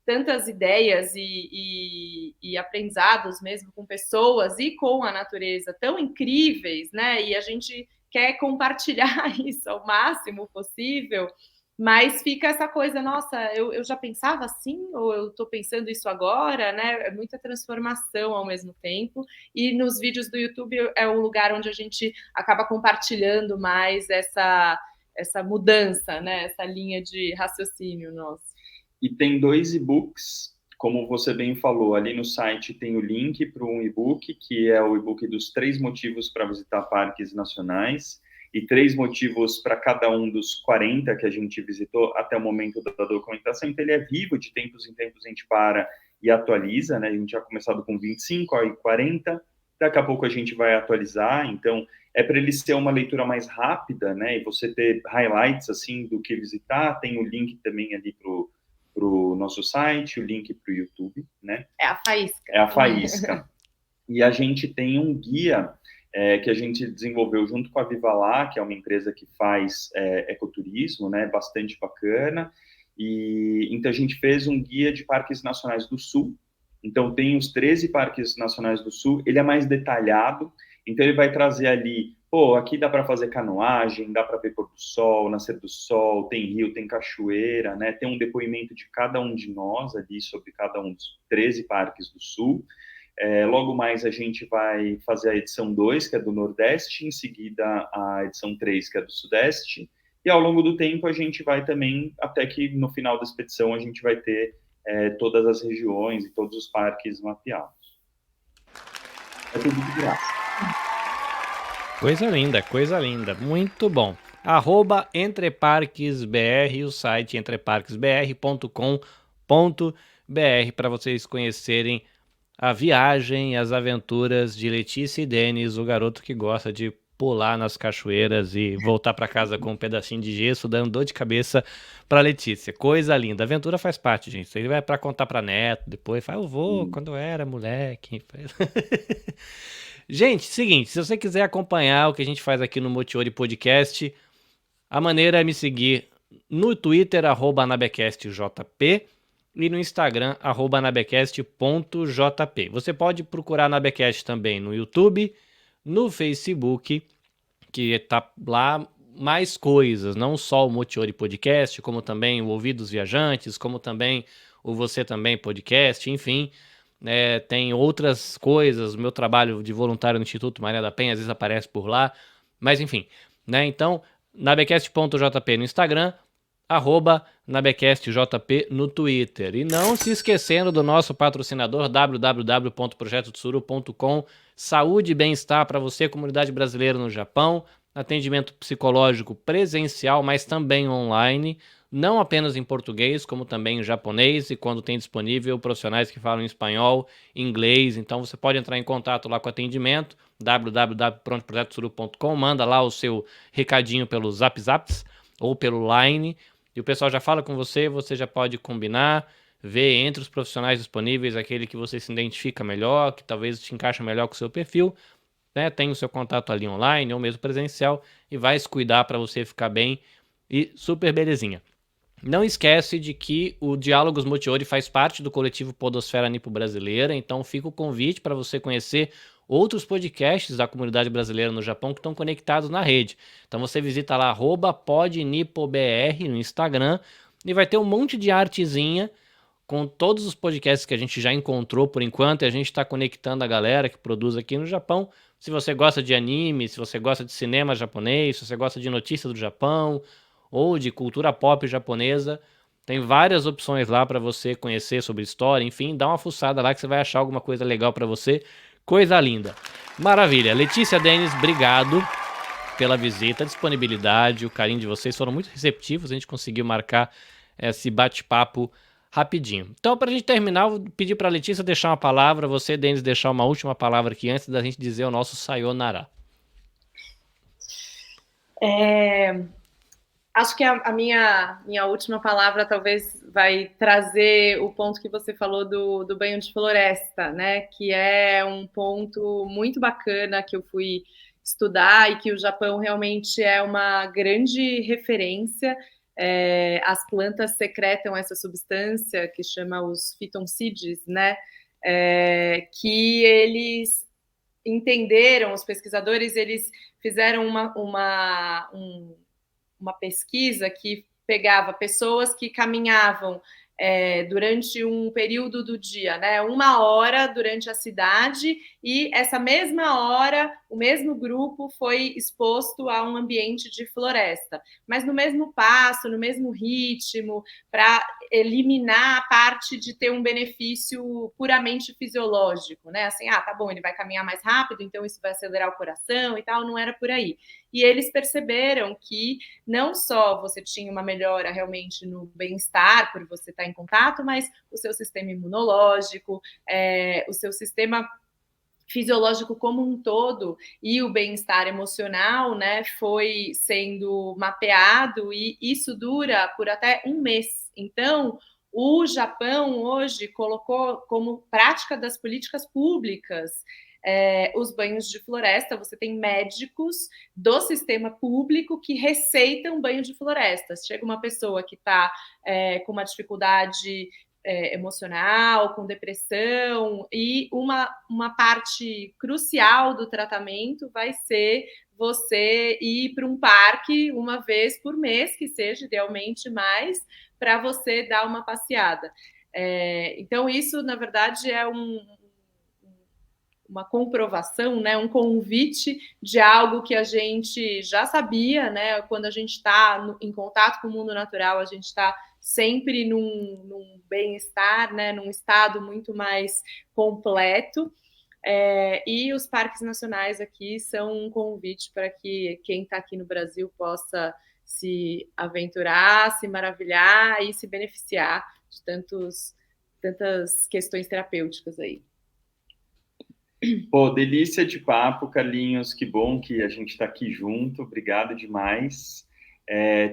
tantas ideias e aprendizados mesmo com pessoas e com a natureza tão incríveis, né? E a gente quer compartilhar isso ao máximo possível, mas fica essa coisa, nossa, eu já pensava assim, ou eu estou pensando isso agora, né? É muita transformação ao mesmo tempo, e nos vídeos do YouTube é o lugar onde a gente acaba compartilhando mais essa mudança, né? Essa linha de raciocínio nosso. E tem 2 e-books, como você bem falou, ali no site tem o link para um e-book, que é o e-book dos 3 motivos para visitar parques nacionais, e 3 motivos para cada um dos 40 que a gente visitou até o momento da documentação. Então, ele é vivo, de tempos em tempos a gente para e atualiza, né? A gente já começado com 25, aí 40, daqui a pouco a gente vai atualizar, então é para ele ser uma leitura mais rápida, né? E você ter highlights, assim, do que visitar. Tem o link também ali para o nosso site, o link para o YouTube, né? É a faísca. É a faísca. E a gente tem um guia que a gente desenvolveu junto com a Viva Lá, que é uma empresa que faz ecoturismo, né? Bastante bacana. E então a gente fez um guia de parques nacionais do Sul. Então tem os 13 parques nacionais do Sul. Ele é mais detalhado. Então ele vai trazer ali, aqui dá para fazer canoagem, dá para ver pôr do sol, nascer do sol, tem rio, tem cachoeira, né? Tem um depoimento de cada um de nós ali sobre cada um dos 13 parques do Sul. Logo mais a gente vai fazer a edição 2, que é do Nordeste, em seguida a edição 3, que é do Sudeste, e ao longo do tempo a gente vai também, até que no final da expedição a gente vai ter todas as regiões e todos os parques mapeados. É tudo de graça. Coisa linda, muito bom. @entreparquesbr, o site entreparquesbr.com.br. para vocês conhecerem a viagem, as aventuras de Letícia e Denis, o garoto que gosta de pular nas cachoeiras e voltar para casa com um pedacinho de gesso, dando dor de cabeça para Letícia. Coisa linda. A aventura faz parte, gente. Isso aí vai para contar para neto, depois fala, eu vou quando eu era moleque. Gente, seguinte, se você quiser acompanhar o que a gente faz aqui no Motiori Podcast, a maneira é me seguir no Twitter, @anabecastjp, e no Instagram, @anabecast.jp. Você pode procurar a Anabecast também no YouTube, no Facebook, que tá lá mais coisas, não só o Motiori Podcast, como também o Ouvidos Viajantes, como também o Você Também Podcast, enfim, tem outras coisas, o meu trabalho de voluntário no Instituto Maria da Penha às vezes aparece por lá, mas enfim, né? Então, nabecast.jp no Instagram, @nabecastjp no Twitter. E não se esquecendo do nosso patrocinador www.projetotsuru.com, saúde e bem-estar para você, comunidade brasileira no Japão, atendimento psicológico presencial, mas também online, não apenas em português, como também em japonês, e quando tem disponível, profissionais que falam espanhol, inglês. Então você pode entrar em contato lá com o atendimento, www.projetotsuru.com, manda lá o seu recadinho pelo Zaps ou pelo Line, e o pessoal já fala com você, você já pode combinar, ver entre os profissionais disponíveis aquele que você se identifica melhor, que talvez te encaixa melhor com o seu perfil, né? Tem o seu contato ali online ou mesmo presencial e vai se cuidar para você ficar bem e super belezinha. Não esquece de que o Diálogos Motiori faz parte do coletivo Podosfera Nipo Brasileira, então fica o convite para você conhecer outros podcasts da comunidade brasileira no Japão que estão conectados na rede. Então você visita lá @podnipobr no Instagram e vai ter um monte de artezinha com todos os podcasts que a gente já encontrou por enquanto, e a gente está conectando a galera que produz aqui no Japão. Se você gosta de anime, se você gosta de cinema japonês, se você gosta de notícias do Japão ou de cultura pop japonesa, tem várias opções lá para você conhecer sobre história, enfim, dá uma fuçada lá que você vai achar alguma coisa legal para você. Coisa linda. Maravilha. Letícia, Denis, obrigado pela visita, a disponibilidade, o carinho de vocês foram muito receptivos, a gente conseguiu marcar esse bate-papo rapidinho. Então, para a gente terminar, vou pedir para a Letícia deixar uma palavra, você, Denis, deixar uma última palavra aqui antes da gente dizer o nosso sayonara. Acho que a minha última palavra talvez vai trazer o ponto que você falou do banho de floresta, né? Que é um ponto muito bacana que eu fui estudar e que o Japão realmente é uma grande referência. As plantas secretam essa substância que chama os phytoncides, né? Que eles entenderam, os pesquisadores, eles fizeram uma pesquisa que pegava pessoas que caminhavam durante um período do dia, né? 1 hora durante a cidade, e essa mesma hora, o mesmo grupo foi exposto a um ambiente de floresta, mas no mesmo passo, no mesmo ritmo, para eliminar a parte de ter um benefício puramente fisiológico, né? Assim, tá bom, ele vai caminhar mais rápido, então isso vai acelerar o coração e tal, não era por aí. E eles perceberam que não só você tinha uma melhora realmente no bem-estar, por você estar em contato, mas o seu sistema imunológico, o seu sistema fisiológico como um todo e o bem-estar emocional, né, foi sendo mapeado, e isso dura por até 1 mês. Então, o Japão hoje colocou como prática das políticas públicas os banhos de floresta. Você tem médicos do sistema público que receitam banho de floresta. Chega uma pessoa que está com uma dificuldade emocional, com depressão, e uma parte crucial do tratamento vai ser você ir para um parque 1 vez por mês, que seja idealmente mais, para você dar uma passeada. Então, isso, na verdade, é uma comprovação, né, um convite de algo que a gente já sabia, né? Quando a gente está em contato com o mundo natural, a gente está sempre num bem-estar, né, num estado muito mais completo. E os parques nacionais aqui são um convite para que quem está aqui no Brasil possa se aventurar, se maravilhar e se beneficiar de tantos tantas questões terapêuticas aí. Pô, delícia de papo, Carlinhos, que bom que a gente está aqui junto, obrigado demais.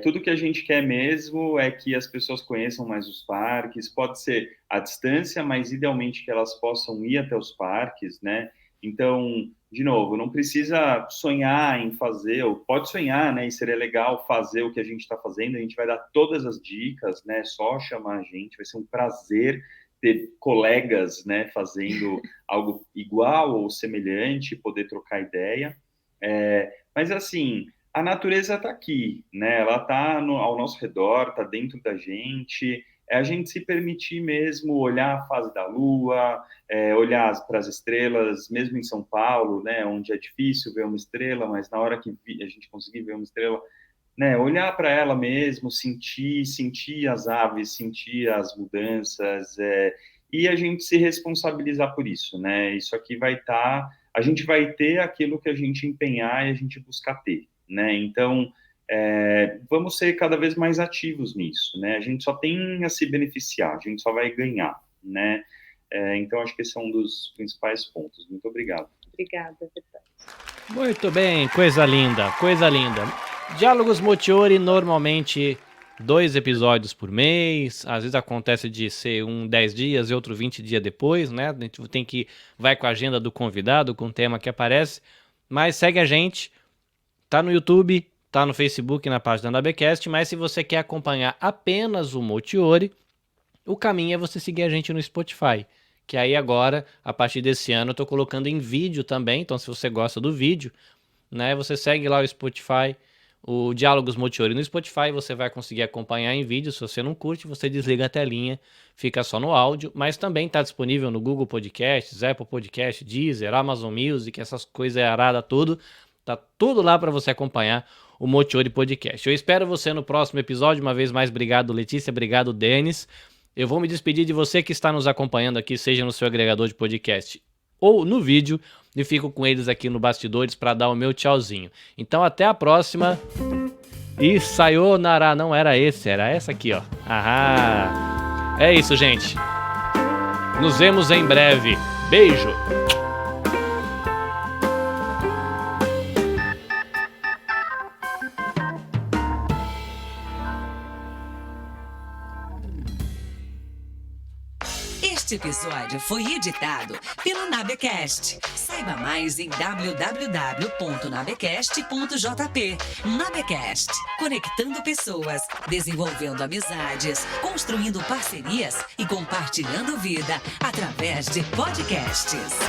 Tudo que a gente quer mesmo é que as pessoas conheçam mais os parques, pode ser à distância, mas idealmente que elas possam ir até os parques, né? Então, de novo, não precisa sonhar em fazer, ou pode sonhar, né? E seria legal fazer o que a gente está fazendo, a gente vai dar todas as dicas, né? Só chamar a gente, vai ser um prazer ter colegas, né, fazendo algo igual ou semelhante, poder trocar ideia. Mas, assim, a natureza está aqui, né? Ela está ao nosso redor, está dentro da gente. É a gente se permitir mesmo olhar a fase da lua, olhar para as estrelas, mesmo em São Paulo, né, onde é difícil ver uma estrela, mas na hora que a gente conseguir ver uma estrela, né, olhar para ela mesmo, sentir as aves, sentir as mudanças, e a gente se responsabilizar por isso, né? Isso aqui a gente vai ter aquilo que a gente empenhar e a gente buscar ter, né? Então, vamos ser cada vez mais ativos nisso, né? A gente só tem a se beneficiar, a gente só vai ganhar, né? Então, acho que esse é um dos principais pontos. Muito obrigado. Obrigada, verdade. Muito bem, coisa linda, coisa linda. Diálogos Motiori, normalmente 2 episódios por mês, às vezes acontece de ser 10 dias e outro 20 dias depois, né? A gente vai com a agenda do convidado, com o tema que aparece, mas segue a gente, tá no YouTube, tá no Facebook, na página da ABcast, mas se você quer acompanhar apenas o Motiori, o caminho é você seguir a gente no Spotify, que aí agora, a partir desse ano, eu tô colocando em vídeo também, então se você gosta do vídeo, né, você segue lá o Spotify, o Diálogos Motiori no Spotify, você vai conseguir acompanhar em vídeo. Se você não curte, você desliga a telinha, fica só no áudio, mas também está disponível no Google Podcasts, Apple Podcasts, Deezer, Amazon Music, essas coisas aradas tudo, tá tudo lá para você acompanhar o Motiori Podcast. Eu espero você no próximo episódio. Uma vez mais, obrigado Letícia, obrigado Denis. Eu vou me despedir de você que está nos acompanhando aqui, seja no seu agregador de podcast ou no vídeo, e fico com eles aqui no Bastidores para dar o meu tchauzinho. Então até a próxima. E sayonara, não era esse, era essa aqui, ó. Ahá. É isso, gente. Nos vemos em breve. Beijo. Este episódio foi editado pelo Nabecast. Saiba mais em www.nabecast.jp. Nabecast, conectando pessoas, desenvolvendo amizades, construindo parcerias e compartilhando vida através de podcasts.